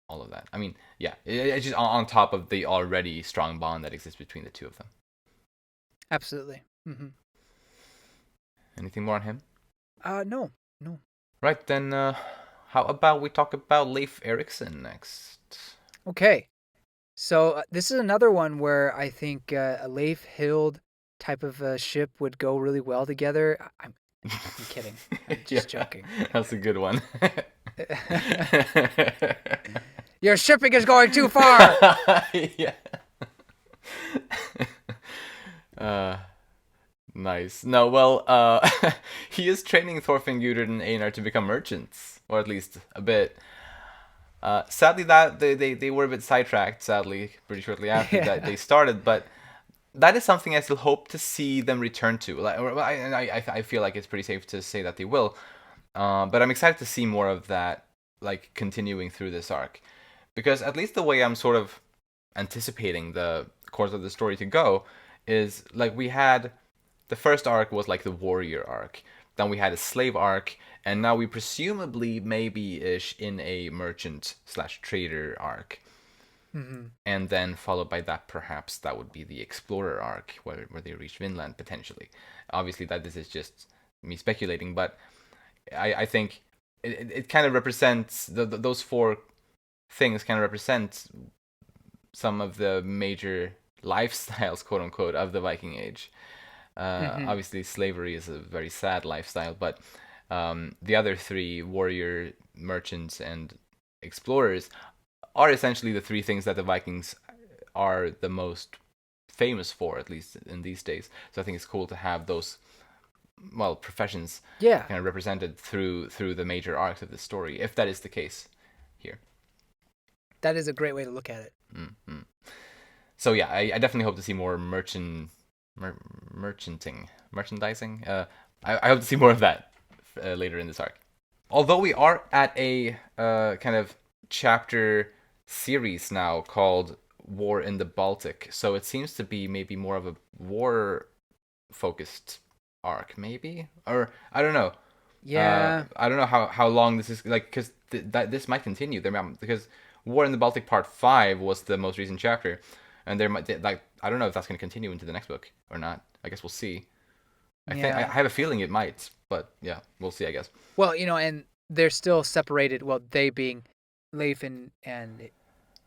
all of that. I mean, yeah, it's just on top of the already strong bond that exists between the two of them. Absolutely. Mm-hmm. Anything more on him? No. Right, then how about we talk about Leif Erikson next? Okay. So this is another one where I think a Leif Hild type of ship would go really well together. I'm kidding. I'm just joking. That's a good one. Your shipping is going too far. Yeah. Nice. No, well, he is training Thorfinn, Gudrid, and Einar to become merchants, or at least a bit. Sadly, that they were a bit sidetracked. Sadly, pretty shortly after that they started, but that is something I still hope to see them return to. Like, I feel like it's pretty safe to say that they will. But I'm excited to see more of that, like continuing through this arc, because at least the way I'm sort of anticipating the course of the story to go is like we had. The first arc was like the warrior arc. Then we had a slave arc, and now we presumably maybe-ish in a merchant/trader arc. Hmm. And then followed by that, perhaps that would be the explorer arc where they reach Vinland potentially. Obviously, that this is just me speculating, but I think it kind of represents those four things kind of represent some of the major lifestyles, quote unquote, of the Viking Age. Hmm. Obviously, slavery is a very sad lifestyle, but the other three, warrior, merchants, and explorers, are essentially the three things that the Vikings are the most famous for, at least in these days. So I think it's cool to have those, well, professions Yeah, kind of represented through the major arcs of the story, if that is the case here. that is a great way to look at it. Mm-hmm. So yeah, I definitely hope to see more merchandising. I hope to see more of that later in this arc. Although we are at a kind of chapter series now called War in the Baltic, so it seems to be maybe more of a war focused arc, maybe, or I don't know. Yeah, I don't know how long this is like because that this might continue there because War in the Baltic Part 5 was the most recent chapter, and there might like I don't know if that's going to continue into the next book or not. I guess we'll see. I yeah. have a feeling it might, but yeah, we'll see. I guess. Well, and they're still separated. Well, they being Leif and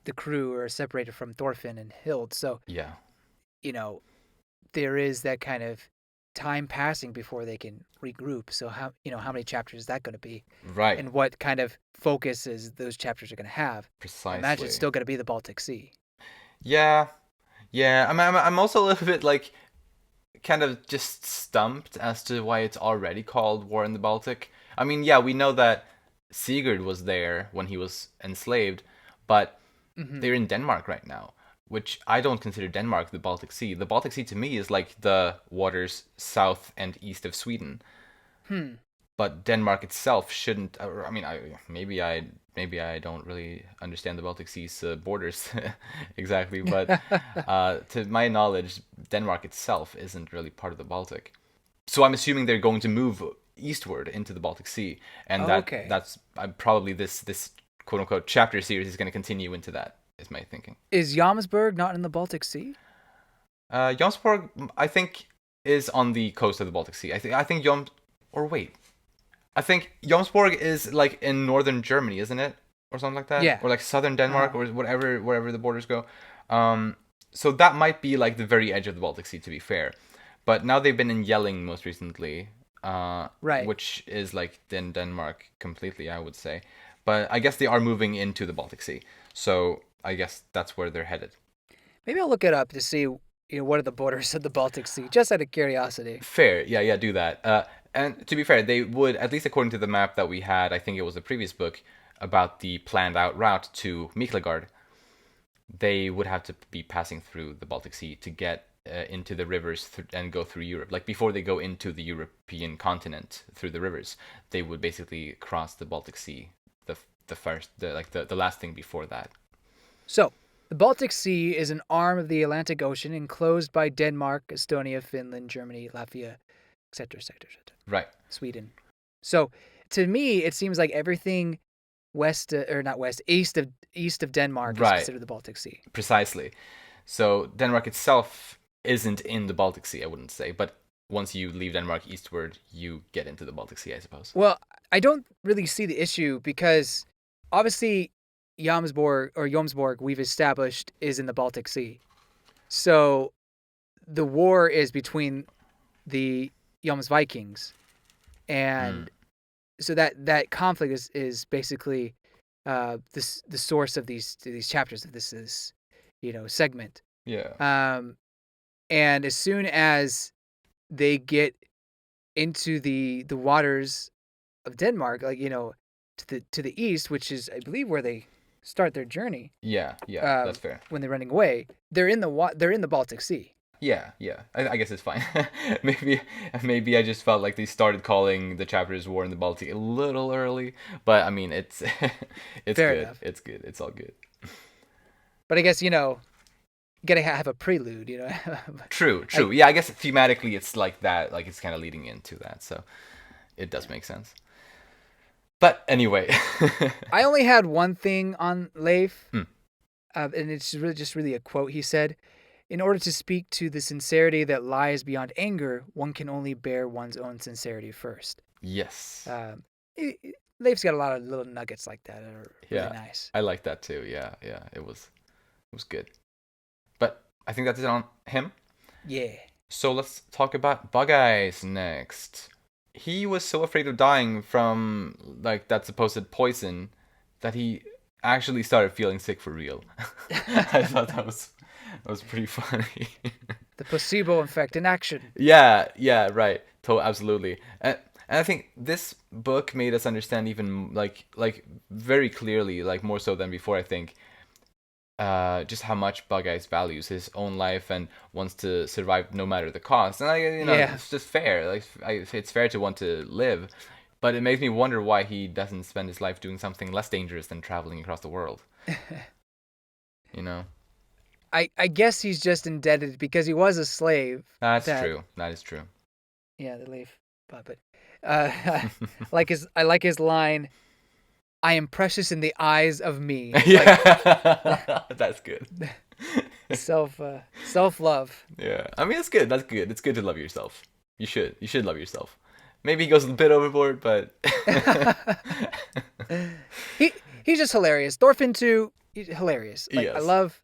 the crew are separated from Thorfinn and Hild. So, Yeah. you know, there is that kind of time passing before they can regroup. So how many chapters is that going to be? Right. And what kind of focuses those chapters are going to have? I imagine it's Precisely. still going to be the Baltic Sea. Yeah. Yeah. I'm also a little bit like kind of just stumped as to why it's already called War in the Baltic. I mean, yeah, we know that Sigurd was there when he was enslaved, but Hmm. they're in Denmark right now, which I don't consider Denmark the Baltic Sea. The Baltic Sea to me is like the waters south and east of Sweden. Hmm. But Denmark itself shouldn't. I mean, maybe I don't really understand the Baltic Sea's borders exactly, but to my knowledge, Denmark itself isn't really part of the Baltic. So I'm assuming they're going to move eastward into the Baltic Sea, and Okay. that's probably this quote unquote chapter series is going to continue into that. Is my thinking. Is Jomsburg not in the Baltic Sea? Jomsborg, I think, is on the coast of the Baltic Sea. I think Jom, or wait, I think Jomsborg is like in northern Germany, isn't it, or something like that, Yeah. or like southern Uh Denmark, huh. or whatever wherever the borders go. Um, so that might be like the very edge of the Baltic Sea, to be fair. But now they've been in Yelling most recently, Right. which is like in Denmark completely, I would say. But I guess they are moving into the Baltic Sea, so I guess that's where they're headed. Maybe I'll look it up to see what are the borders of the Baltic Sea, just out of curiosity. Fair, yeah, yeah, do that. And to be fair, they would, at least according to the map that we had, I think it was the previous book, about the planned out route to Miklagard, they would have to be passing through the Baltic Sea to get into the rivers and go through Europe. Like before they go into the European continent through the rivers, they would basically cross the Baltic Sea. The last thing before that. So, the Baltic Sea is an arm of the Atlantic Ocean enclosed by Denmark, Estonia, Finland, Germany, Latvia, etc., etc., etc., Right. Sweden. So, to me, it seems like everything west or not west, east of Denmark is Right. considered the Baltic Sea. Precisely. So Denmark itself isn't in the Baltic Sea, I wouldn't say, but once you leave Denmark eastward, you get into the Baltic Sea, I suppose. Well, I don't really see the issue because obviously Jomsborg we've established is in the Baltic Sea. So the war is between the Joms Vikings, Mm. and so that conflict is basically the source of these chapters of this segment. Yeah. Um, and as soon as they get into the waters of Denmark, like to the east, which is I believe where they start their journey. Yeah, yeah, Uh, that's fair. when they're running away, they're in the Baltic Sea. Yeah, yeah. I guess it's fine. maybe maybe I just felt like they started calling the chapters War in the Baltic a little early, but I mean it's it's Fair good. enough. It's good. It's all good. But I guess you gotta have a prelude. True, I true. Yeah, I guess thematically it's like that, like it's kind of leading into that. So it does make sense. But anyway. I only had one thing on Leif. Hmm. and it's really just really a quote. He said, "In order to speak to the sincerity that lies beyond anger, one can only bear one's own sincerity first." Yes. Leif's got a lot of little nuggets like that that are really Yeah. nice. I like that too. Yeah, yeah. It was good. But I think that's it on him. Yeah. So let's talk about Bug Eyes next. He was so afraid of dying from like that supposed poison that he actually started feeling sick for real. I thought that was pretty funny. The placebo effect in action. Yeah, right. Absolutely. And I think this book made us understand even like very clearly, like more so than before, I think, just how much Bug Eyes values his own life and wants to survive no matter the cost. And Yeah. it's just fair. Like it's fair to want to live, but it makes me wonder why he doesn't spend his life doing something less dangerous than traveling across the world. You know, I guess he's just indebted because he was a slave. that's true. That is true. Yeah, the Leif puppet. I like his line. I am precious in the eyes of me. Yeah, that's good. Self love. Yeah, I mean it's good. That's good. It's good to love yourself. You should love yourself. Maybe he goes a bit overboard, but He's just hilarious. Thorfinn too. He's hilarious. Like yes. I love.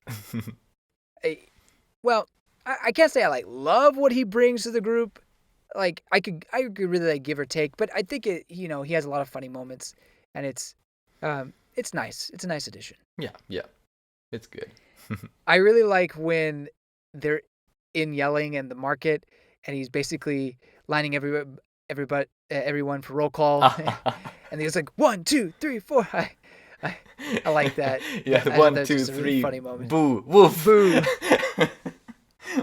Well, I can't say I like love what he brings to the group. Like I could really like give or take, but I think he has a lot of funny moments, and it's nice. It's a nice addition. Yeah, it's good. I really like when they're in yelling in the market, and he's basically lining everyone for roll call, and he's like 1, 2, 3, 4. I like that. Yeah, I 1, that's 2, just a 3. really funny moment. Boo, woof, Boo.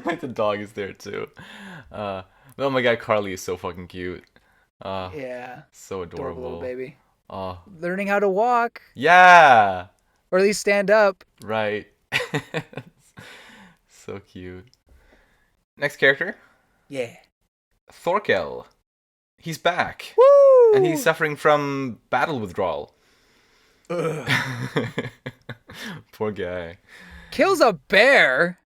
Like the dog is there too. Oh my god, Carly is so fucking cute. Yeah. So adorable. Little baby. Oh. Learning how to walk. Yeah. Or at least stand up. Right. So cute. Next character. Yeah. Thorkel. He's back. Woo! And he's suffering from battle withdrawal. Poor guy. Kills a bear.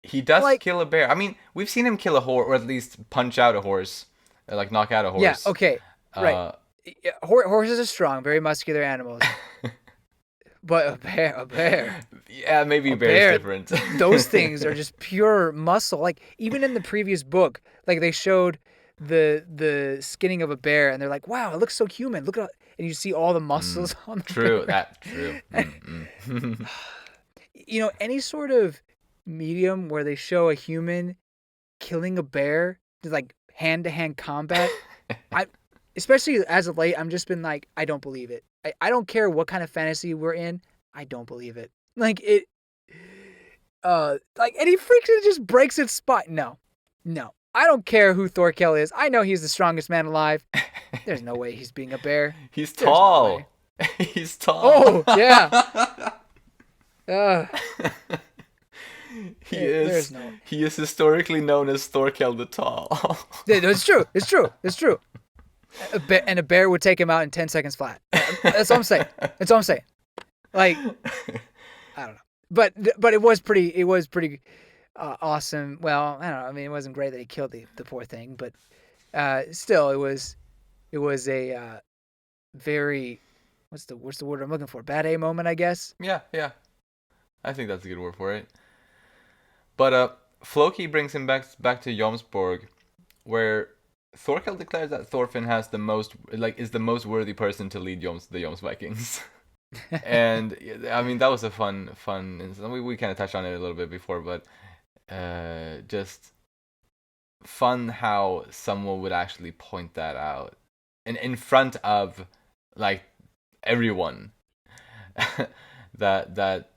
He does kill a bear. I mean, we've seen him kill a horse, or at least punch out a horse, or like knock out a horse. Yeah, okay. Right. Horses are strong, very muscular animals. But a bear. Yeah, maybe a bear is different. Those things are just pure muscle. Like even in the previous book, like they showed the skinning of a bear, and they're like, "Wow, it looks so human. Look at," and you see all the muscles on the True, bear. that's true. Any sort of medium where they show a human killing a bear, like hand-to-hand combat, especially as of late, I'm just been like, I don't believe it. I don't care what kind of fantasy we're in, I don't believe it. Like it, and he freaking just breaks its spine. No, I don't care who Thorkel is. I know he's the strongest man alive. There's no way he's being a bear. He's tall. No he's tall. Oh yeah. He is historically known as Thorkel the Tall. Yeah, it's true. And a bear would take him out in 10 seconds flat. That's all I'm saying. Like, I don't know. But it was pretty awesome. Well, I don't know. I mean, it wasn't great that he killed the poor thing, but still, it was a very what's the word I'm looking for? Bad A moment, I guess. Yeah. I think that's a good word for it. But Floki brings him back to Jomsborg, where Thorkel declares that Thorfinn is the most worthy person to lead the Joms Vikings. And I mean that was a fun we kind of touched on it a little bit before, but just fun how someone would actually point that out in front of like everyone that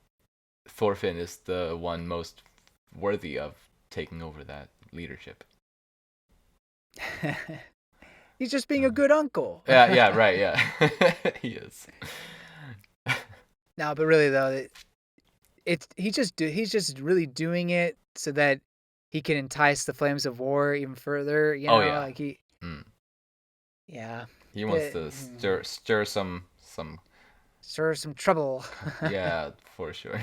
Thorfinn is the one most worthy of taking over that leadership. He's just being a good uncle. Yeah, right, yeah. He is. No, but really though, he's just really doing it so that he can entice the flames of war even further. Yeah. Like yeah. He wants to stir some trouble. Yeah, for sure.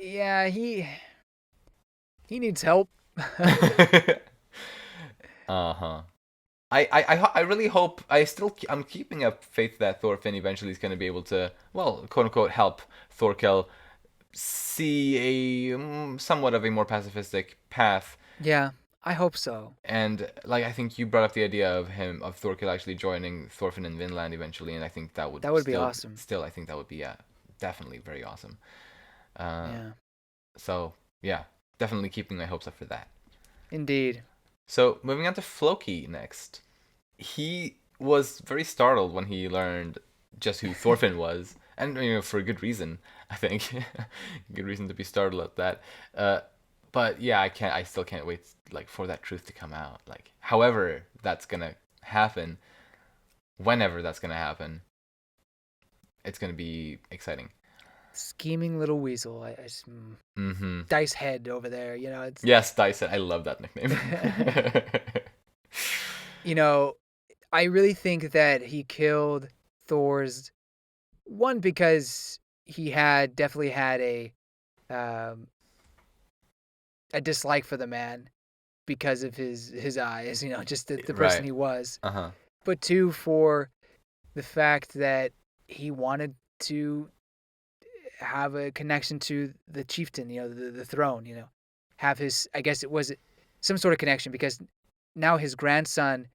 Yeah, he needs help. Uh-huh. I really hope I'm keeping up faith that Thorfinn eventually is going to be able to, well, quote unquote, help Thorkel see a somewhat of a more pacifistic path. Yeah, I hope so. And like I think you brought up the idea of Thorkel actually joining Thorfinn in Vinland eventually, and I think that would That would be awesome. still I think that would be definitely very awesome. Uh, Yeah, so yeah, definitely keeping my hopes up for that. indeed. So moving on to Floki next. He was very startled when he learned just who Thorfinn was, and for a good reason, I think. Good reason to be startled at that. But yeah, I still can't wait like for that truth to come out. Like, however that's gonna happen, whenever that's gonna happen, it's gonna be exciting. Scheming little weasel. Mm-hmm. Dice head over there. It's. Yes, Dyson. I love that nickname. You know, I really think that he killed Thor's one because he definitely had um, a dislike for the man because of his eyes, just the person Right. he was. Uh-huh. But two, for the fact that he wanted to have a connection to the chieftain, the throne, have his, I guess it was some sort of connection because now his grandson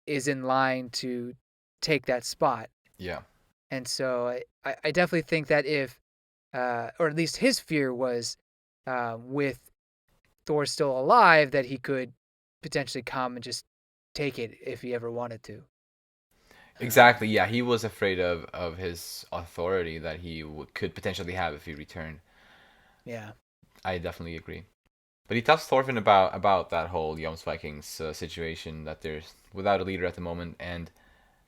is in line to take that spot. Yeah. And so I definitely think that if, or at least his fear was with Thor still alive, that he could potentially come and just take it if he ever wanted to. Exactly. Yeah, he was afraid of his authority that he could potentially have if he returned. Yeah. I definitely agree. But he tells Thorfinn about that whole Jomsvikings situation that there's without a leader at the moment, and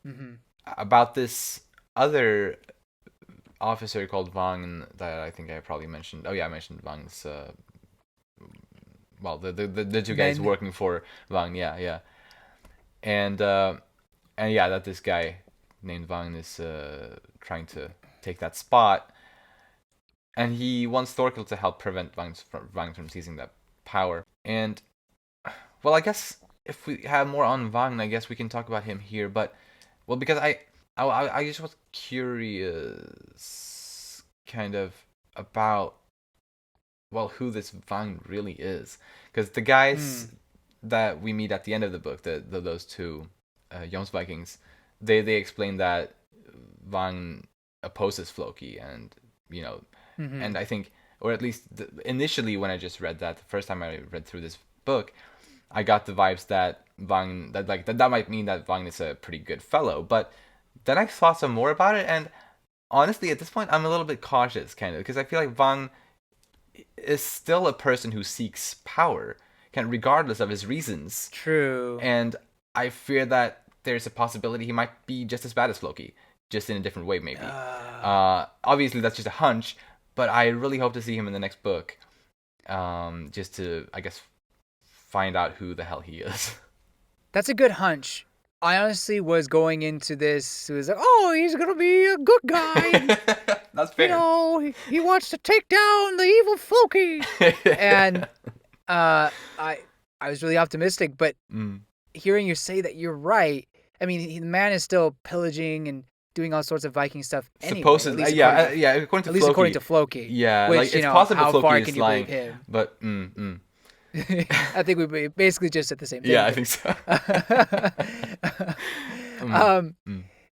Mm-hmm. about this other officer called Vagn that I think I probably mentioned. Oh yeah, I mentioned Vagn's. Well, the two guys Men. working for Vagn. Yeah, yeah, and uh, and yeah, that this guy named Vagn is trying to take that spot, and he wants Thorkel to help prevent Vagn from seizing that power. And well, I guess if we have more on Vagn, I guess we can talk about him here. But well, because I just was curious, kind of about well who this Vagn really is, because the guys Mm. that we meet at the end of the book, those two Jomsvikings, they explain that Vagn opposes Floki, and you know, Mm-hmm. and I think, or at least initially when I just read that the first time I read through this book, I got the vibes that Vagn that might mean that Vagn is a pretty good fellow. But then I thought some more about it, and honestly, at this point, I'm a little bit cautious, kind of, because I feel like Vagn is still a person who seeks power, regardless of his reasons, True. and I fear that there's a possibility he might be just as bad as Floki, just in a different way, maybe. Obviously, that's just a hunch, but I really hope to see him in the next book, just to, I guess, find out who the hell he is. That's a good hunch. I honestly was going into this. It was like, oh, he's gonna be a good guy. That's fair. He wants to take down the evil Floki. And I was really optimistic, but hearing you say that you're right. I mean, the man is still pillaging and doing all sorts of Viking stuff anyway. Supposedly, according to Floki. According to Floki. Yeah, which, like it's possible how Floki far is can you lying, believe him? but I think we basically just said the same thing. Yeah, I think so.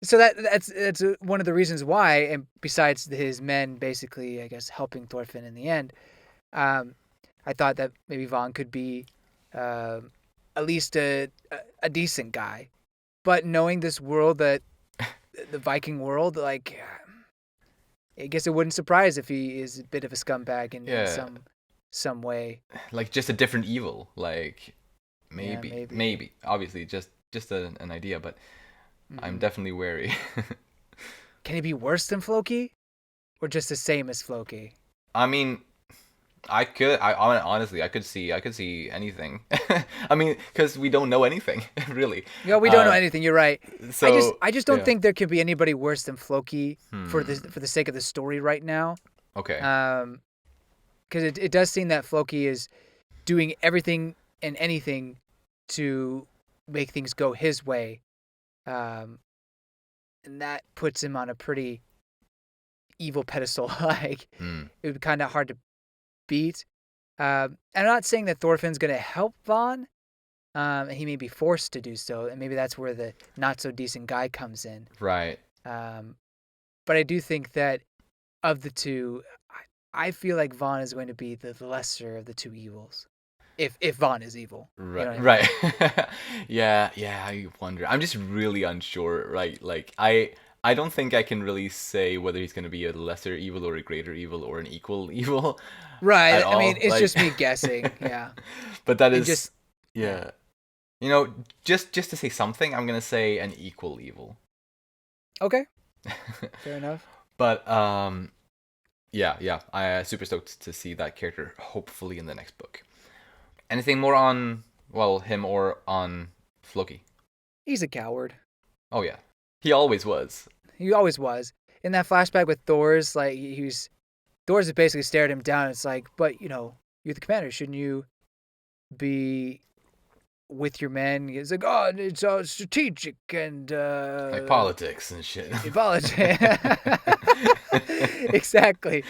So that's one of the reasons why, and besides his men basically, I guess, helping Thorfinn in the end, I thought that maybe Vagn could be at least a decent guy. But knowing this world, that the Viking world, like, I guess it wouldn't surprise if he is a bit of a scumbag in some way. Like just a different evil, like maybe, Yeah, maybe. Obviously, just an idea, but I'm definitely wary. Can he be worse than Floki, or just the same as Floki? I mean, honestly, I could see anything. I mean, because we don't know anything, really. Yeah, we don't know anything. You're right. So I just don't think there could be anybody worse than Floki for the sake of the story right now. Okay. because it does seem that Floki is doing everything and anything to make things go his way, um, and that puts him on a pretty evil pedestal. Like Mm. it would be kind of hard to beat. I'm not saying that Thorfinn's going to help Vaughn. He may be forced to do so, and maybe that's where the not so decent guy comes in. Right. But I do think that of the two, I feel like Vaughn is going to be the lesser of the two evils. If Vaughn is evil. Right. You know what I mean? Right. Yeah. Yeah. I wonder. I'm just really unsure. Right. Like I don't think I can really say whether he's going to be a lesser evil or a greater evil or an equal evil at Right. I mean, all. it's Like, just me guessing. Yeah. but that And is, just yeah. yeah. You know, just to say something, I'm gonna say an equal evil. Okay. Fair enough. But yeah, I super stoked to see that character hopefully in the next book. Anything more on him or on Floki? He's a coward. Oh yeah, he always was. He always was. In that flashback with Thor's, like Thor's has basically stared him down. It's like, but you're the commander. Shouldn't you be with your men? He's like, oh, it's strategic and Like politics and shit. politics. Exactly.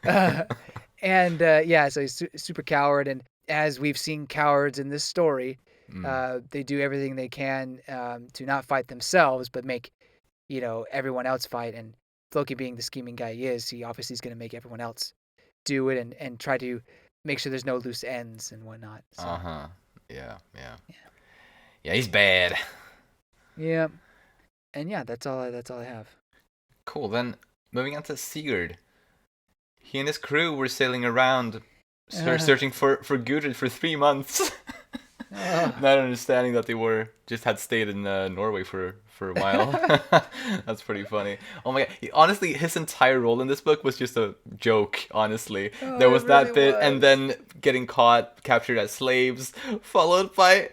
Yeah, so he's super coward, and as we've seen cowards in this story, they do everything they can to not fight themselves, but make everyone else fight. And Floki, being the scheming guy he obviously is going to make everyone else do it and try to make sure there's no loose ends and whatnot. So. Uh-huh. Yeah. Yeah, he's bad. Yeah. And yeah, that's all I have. Cool. Then moving on to Sigurd. He and his crew were sailing around searching for Gudrid for 3 months. Not understanding that they had stayed in Norway for a while. That's pretty funny. Oh my god! Honestly, his entire role in this book was just a joke. Honestly, there was that really bit, was. and then getting captured as slaves, followed by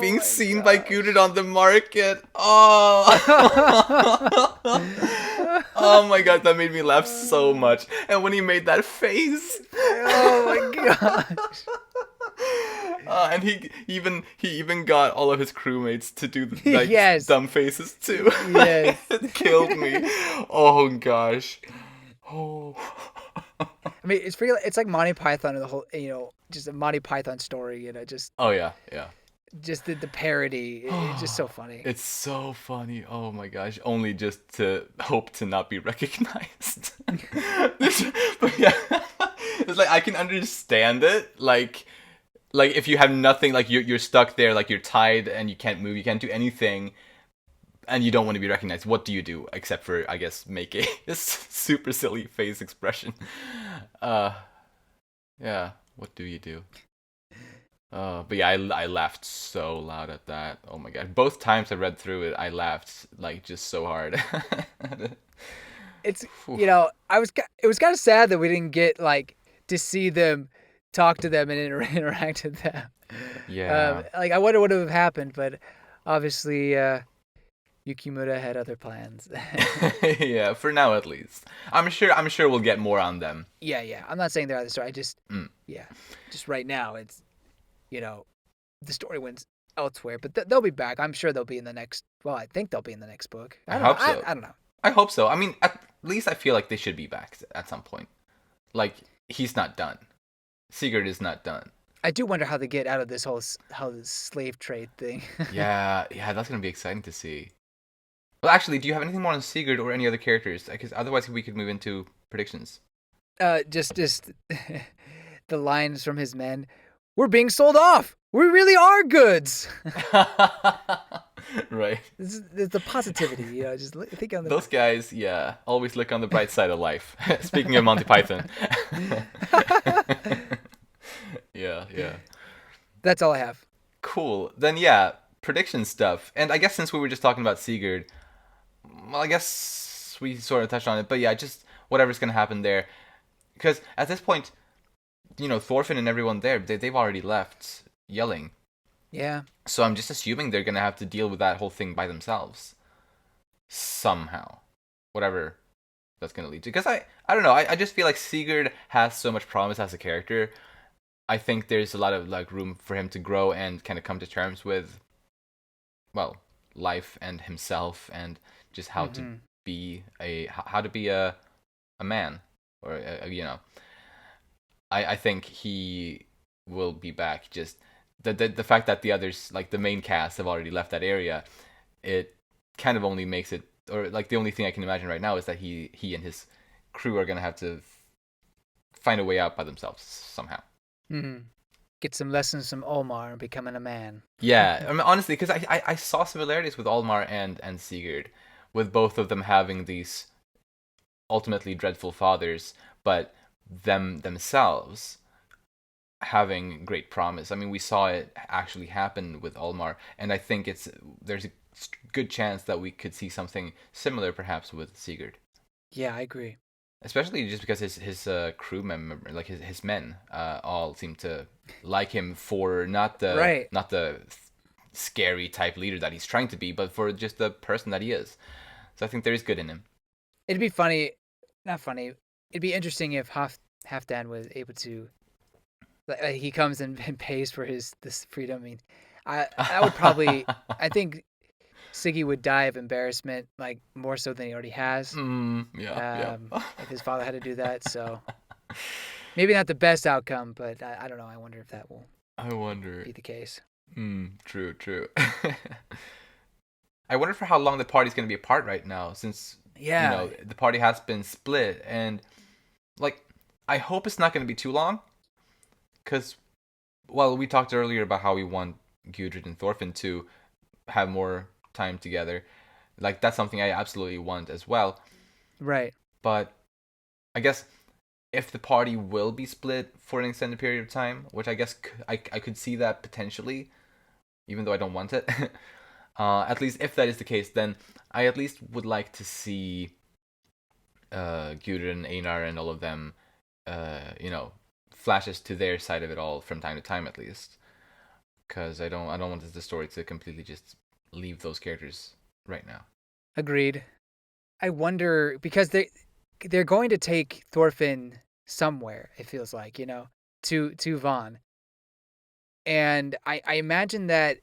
being seen by Gudrid on the market. Oh. Oh my god, that made me laugh so much. And when he made that face. Oh my gosh. And he even got all of his crewmates to do like Yes. dumb faces too. Yes. It killed me. Oh gosh. Oh. I mean, it's like Monty Python, or the whole, just a Monty Python story, just. Oh yeah. Just the parody, it's just so funny. It's so funny. Oh my gosh. Only just to hope to not be recognized. But yeah, it's like I can understand it. Like if you have nothing, like you're stuck there, like you're tied and you can't move, you can't do anything, and you don't want to be recognized. What do you do except for, I guess, make a super silly face expression? Yeah. What do you do? But yeah, I laughed so loud at that. Oh my god! Both times I read through it, I laughed like just so hard. It's it was kind of sad that we didn't get like to see them talk to them and interact with them. Yeah. Like I wonder what would have happened, but obviously Yukimura had other plans. Yeah, for now at least. I'm sure we'll get more on them. Yeah. I'm not saying they're out of the story. I just just right now it's the story went elsewhere, but they'll be back. I'm sure they'll be in the next. Well, I think they'll be in the next book. I hope so. I don't know. I hope so. I mean, at least I feel like they should be back at some point. Like he's not done. Sigurd is not done. I do wonder how they get out of this slave trade thing. Yeah, that's gonna be exciting to see. Well, actually, do you have anything more on Sigurd or any other characters? Because otherwise, we could move into predictions. Just the lines from his men. We're being sold off. We really are goods. Right. It's the positivity, just think on those guys. Yeah, always look on the bright side of life. Speaking of Monty Python. Yeah. That's all I have. Cool. Then yeah, prediction stuff. And I guess since we were just talking about Sigurd, well, I guess we sort of touched on it. But yeah, just whatever's gonna happen there, because at this point, Thorfinn and everyone there, they've already left yelling. Yeah. So I'm just assuming they're gonna have to deal with that whole thing by themselves. Somehow. Whatever that's gonna lead to. Because I don't know. I just feel like Sigurd has so much promise as a character. I think there's a lot of like room for him to grow and kind of come to terms with, well, life and himself and just how to Mm-hmm. be a man, or I think he will be back. Just the fact that the others, like the main cast, have already left that area, it kind of only makes it, or like the only thing I can imagine right now is that he and his crew are gonna have to find a way out by themselves somehow. Mm-hmm. Get some lessons from Olmar becoming a man. Yeah, I mean, honestly, because I saw similarities with Olmar and Sigurd, with both of them having these ultimately dreadful fathers, but themselves having great promise. I mean, we saw it actually happen with Olmar, and I think there's a good chance that we could see something similar, perhaps with Sigurd. Yeah, I agree. Especially just because his crew member, like his men, all seem to like him for Right. not the scary type leader that he's trying to be, but for just the person that he is. So I think there is good in him. It'd be funny, not funny. It'd be interesting if Halfdan was able to. Like, he comes and pays for this freedom. I mean, I would probably. I think Siggy would die of embarrassment, like more so than he already has. Yeah, yeah. If his father had to do that, so maybe not the best outcome, but I don't know. I wonder if that will I wonder. be the case. True, true. I wonder for how long the party's going to be apart right now, since Yeah, the party has been split, and like I hope it's not going to be too long, because well, we talked earlier about how we want Gudrid and Thorfinn to have more time together. Like that's something I absolutely want as well. right. But I guess if the party will be split for an extended period of time, which I guess I could see that potentially, even though I don't want it. At least if that is the case, then I at least would like to see Gudrun, Einar, and all of them, flashes to their side of it all from time to time at least, because I don't want the story to completely just leave those characters right now. Agreed. I wonder because they're going to take Thorfinn somewhere. It feels like to Vaughn, and I imagine that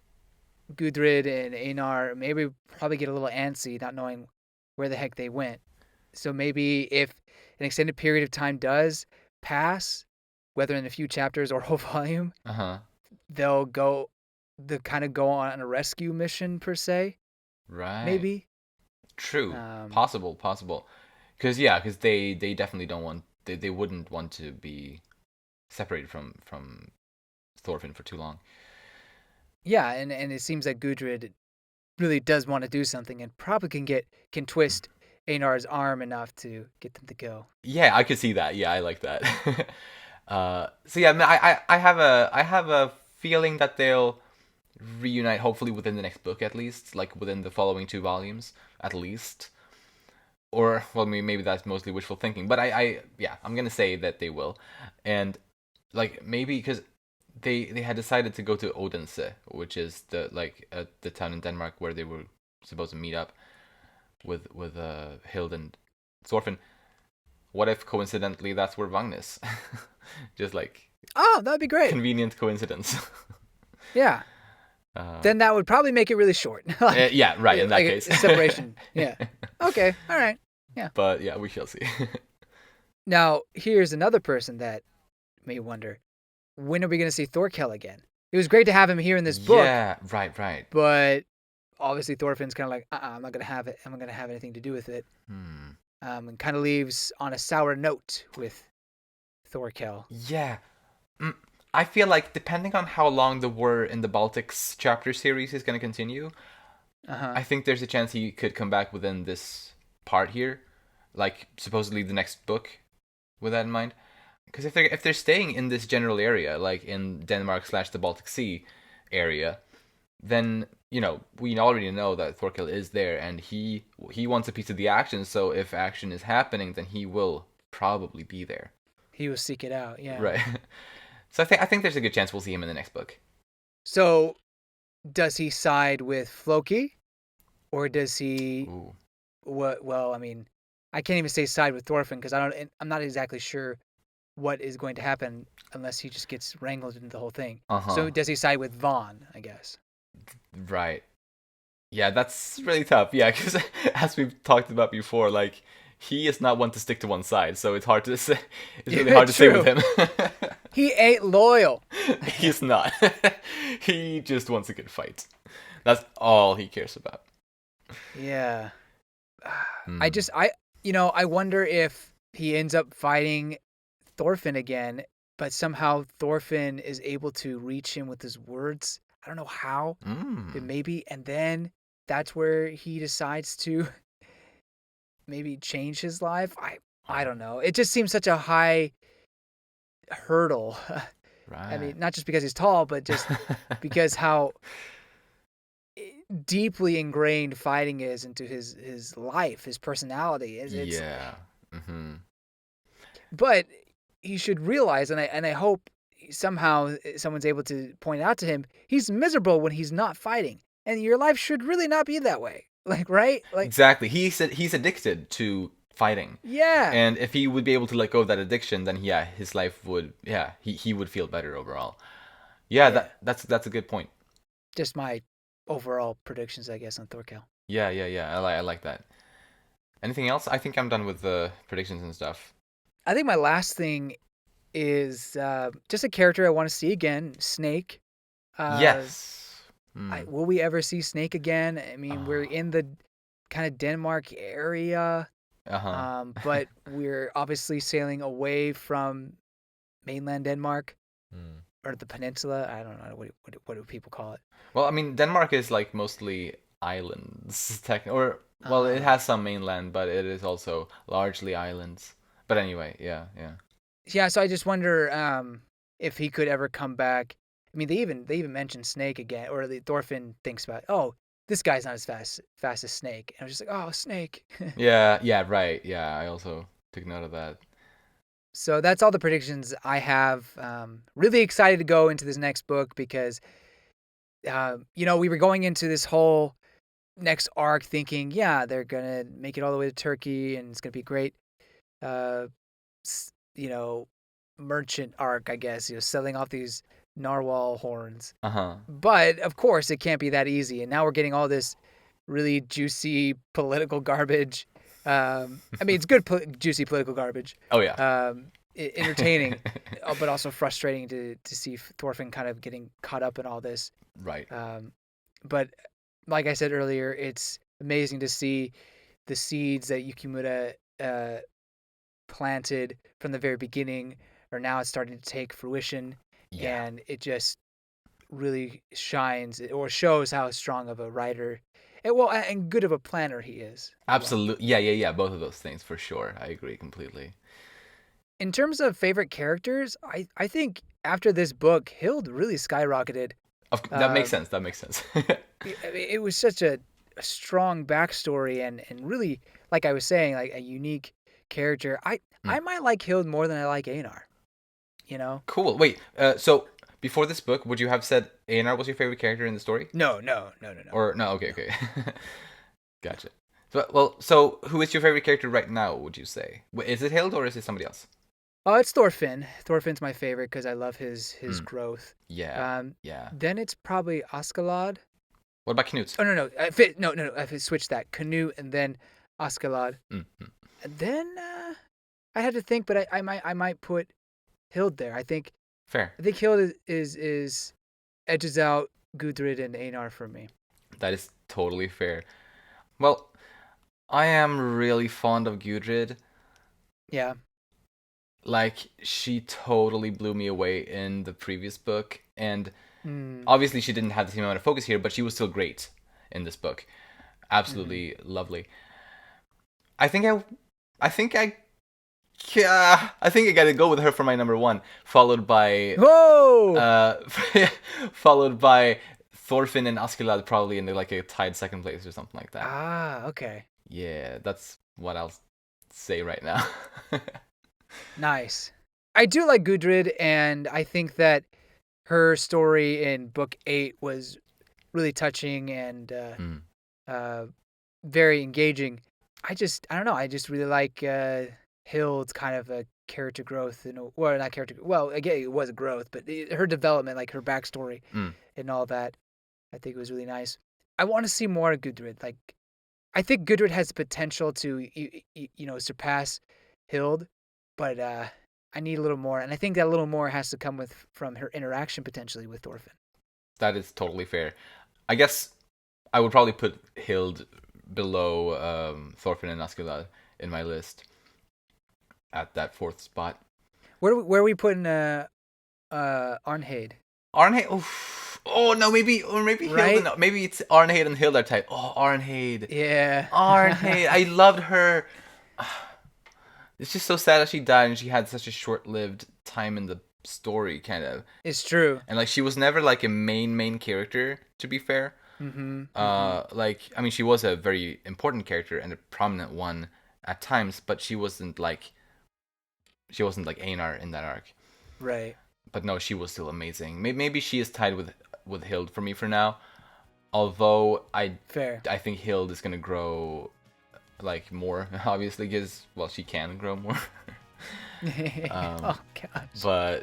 Gudrid and Einar maybe probably get a little antsy, not knowing where the heck they went. So maybe if an extended period of time does pass, whether in a few chapters or whole volume, Uh huh. they'll go, the kind of go on a rescue mission per se. Right. Maybe. True. Um, Possible. Possible. Because they definitely don't want they wouldn't want to be separated from Thorfinn for too long. yeah, and it seems like Gudrid really does want to do something and probably can twist Einar's arm enough to get them to go. Yeah, I could see that. Yeah, I like that. So yeah, I have a feeling that they'll reunite hopefully within the next book at least, like within the following two volumes at least. Or well, maybe that's mostly wishful thinking, but I yeah, I'm gonna say that they will, and like maybe because they had decided to go to Odense, which is the town in Denmark where they were supposed to meet up with Hild and Thorfinn. What if coincidentally that's where Vagn is? Just like Oh, that'd be great. convenient coincidence. Yeah. uh, Then that would probably make it really short. yeah, right. In that like case, a separation. Yeah. Okay. All right. Yeah. But yeah, we shall see. Now, here's another person that may wonder, when are we going to see Thorkel again? It was great to have him here in this book, Yeah, right, right. but obviously Thorfinn's kind of like, I'm not going to have it. I'm not going to have anything to do with it. Hmm. And kind of leaves on a sour note with Thorkel. Yeah. Mm, I feel like depending on how long the War in the Baltics chapter series is going to continue, Uh-huh. I think there's a chance he could come back within this part here, like supposedly the next book, with that in mind. Because if they're staying in this general area, like in Denmark slash the Baltic Sea area, then we already know that Thorkel is there, and he wants a piece of the action. So if action is happening, then he will probably be there, He will seek it out. Yeah. right? So I think there's a good chance we'll see him in the next book. So does he side with Floki, or does he? Ooh. What? Well, I mean, I can't even say side with Thorfinn because I'm not exactly sure what is going to happen unless he just gets wrangled into the whole thing. So Uh-huh. does he side with Vaughn, I guess? Right. Yeah, that's really tough. Yeah, because as we've talked about before, like he is not one to stick to one side, so it's hard to say. It's really Yeah, hard to say with true. him. He ain't loyal. He's not. He just wants a good fight. That's all he cares about. Yeah. I Hmm. just I wonder if he ends up fighting Thorfinn again, but somehow Thorfinn is able to reach him with his words. I don't know how, but Mm. maybe, and then that's where he decides to maybe change his life. I Oh, don't know. It just seems such a high hurdle. I right. mean, not just because he's tall, but just because how deeply ingrained fighting is into his life, his personality. It's Yeah. Mm-hmm. but he should realize, and I hope somehow someone's able to point out to him, he's miserable when he's not fighting, and your life should really not be that way. Like, right? Like, Exactly. He's addicted to fighting. yeah, And if he would be able to let go of that addiction, then yeah, his life would he would feel better overall. Yeah, yeah. that's a good point. Just my overall predictions, I guess, on Thorkel. Yeah. I like that. Anything else? I think I'm done with the predictions and stuff. I think my last thing is just a character I want to see again, Snake. Uh, Yes. Hmm. will we ever see Snake again? I mean, we're Oh. in the kind of Denmark area. Uh-huh. But we're obviously sailing away from mainland Denmark Hmm. or the peninsula. I don't know what do people call it. Well, I mean, Denmark is like mostly islands, or well, it Uh, has some mainland, but it is also largely islands. But anyway, yeah. yeah. So I just wonder if he could ever come back. I mean, they even mentioned Snake again, or the Thorfinn thinks about, oh, this guy's not as fast as Snake, and I was just like, oh, Snake. Yeah, right. Yeah, I also took note of that. So that's all the predictions I have. Really excited to go into this next book because we were going into this whole next arc thinking, yeah, they're gonna make it all the way to Turkey and it's gonna be great. Uh, you know, merchant arc, I guess. Selling off these narwhal horns. Uh-huh. But of course, it can't be that easy. And now we're getting all this really juicy political garbage. I mean, it's good, juicy political garbage. Oh yeah. Entertaining, but also frustrating to see Thorfinn kind of getting caught up in all this. Right. But like I said earlier, it's amazing to see the seeds that Yukimura planted from the very beginning are now starting to take fruition, Yeah. and it just really shines or shows how strong of a writer and good of a planner he is as well. Absolutely. Yeah. Both of those things for sure. I agree completely. In terms of favorite characters, I think after this book, Hild really skyrocketed. That makes Uh, sense. That makes sense. it was such a strong backstory and really, like I was saying, like a unique character. I Mm. might like Hild more than I like Einar. You know? Cool. Wait. So before this book, would you have said Einar was your favorite character in the story? No. Or no? Okay. No. Okay. Gotcha. So who is your favorite character right now? Would you say is it Hild or is it somebody else? Oh, it's Thorfinn. Thorfinn's my favorite because I love his Mm. growth. Yeah. Um, Yeah. then it's probably Askeladd. What about Knut? Oh no, no. I switched that. Canute and then Askeladd. Mm. And then I had to think, but I might put Hild there. Fair. I think Hild is edges out Gudrid and Einar for me. That is totally fair. Well, I am really fond of Gudrid. Yeah. Like, she totally blew me away in the previous book, and Mm, obviously she didn't have the same amount of focus here, but she was still great in this book. hmm. Absolutely lovely. I think I think I, yeah, I think I gotta go with her for my number one, followed by, Whoa! uh, followed by Thorfinn and Askeladd probably in like a tied second place or something like that. Ah, okay. Yeah, that's what I'll say right now. Nice. I do like Gudrid, and I think that her story in book 8 was really touching and Mm. uh, very engaging. I don't know. I just really like Hild's kind of a character growth, well, not character. Well, again, it was a growth, but her development, like her backstory and all that, I think it was really nice. I want to see more of Gudrid. Like, I think Gudrid has the potential to, surpass Hild, but I need a little more, and I think that a little more has to come from her interaction potentially with Thorfinn. That is totally fair. I guess I would probably put Hild below Thorfinn and Askeladd in my list at that 4th spot. Where are we putting Arnheid? Arnheid? Oof. Oh no, maybe right? Hild. Maybe it's Arnheid and Hild are tight. Oh, Arnheid. Yeah. Arnheid. I loved her. It's just so sad that she died, and she had such a short-lived time in the story, kind of. It's true. And like, she was never like a main character, to be fair. Like, I mean, she was a very important character and a prominent one at times, but she wasn't like Einar in that arc. Right. But no, she was still amazing. Maybe she is tied with Hild for me for now. Although I think Hild is gonna grow like more, obviously, because she can grow more. Oh gosh.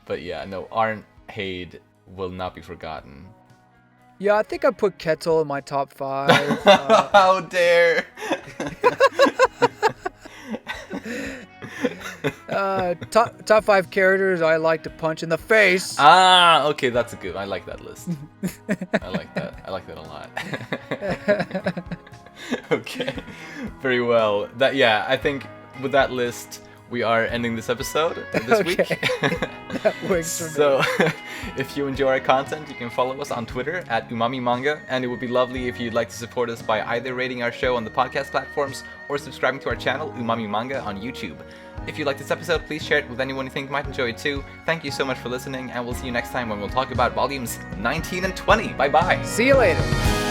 But yeah, no, Arnheid will not be forgotten. Yeah, I think I put Kettle in my top 5. How dare! Top 5 characters I like to punch in the face. Okay, that's good. I like that list. I like that a lot. Okay, very well. I think with that list, we are ending this episode this week. That works for me. So, if you enjoy our content, you can follow us on Twitter at Umami Manga, and it would be lovely if you'd like to support us by either rating our show on the podcast platforms or subscribing to our channel, Umami Manga, on YouTube. If you like this episode, please share it with anyone you think might enjoy it too. Thank you so much for listening, and we'll see you next time when we'll talk about volumes 19 and 20. Bye-bye. See you later.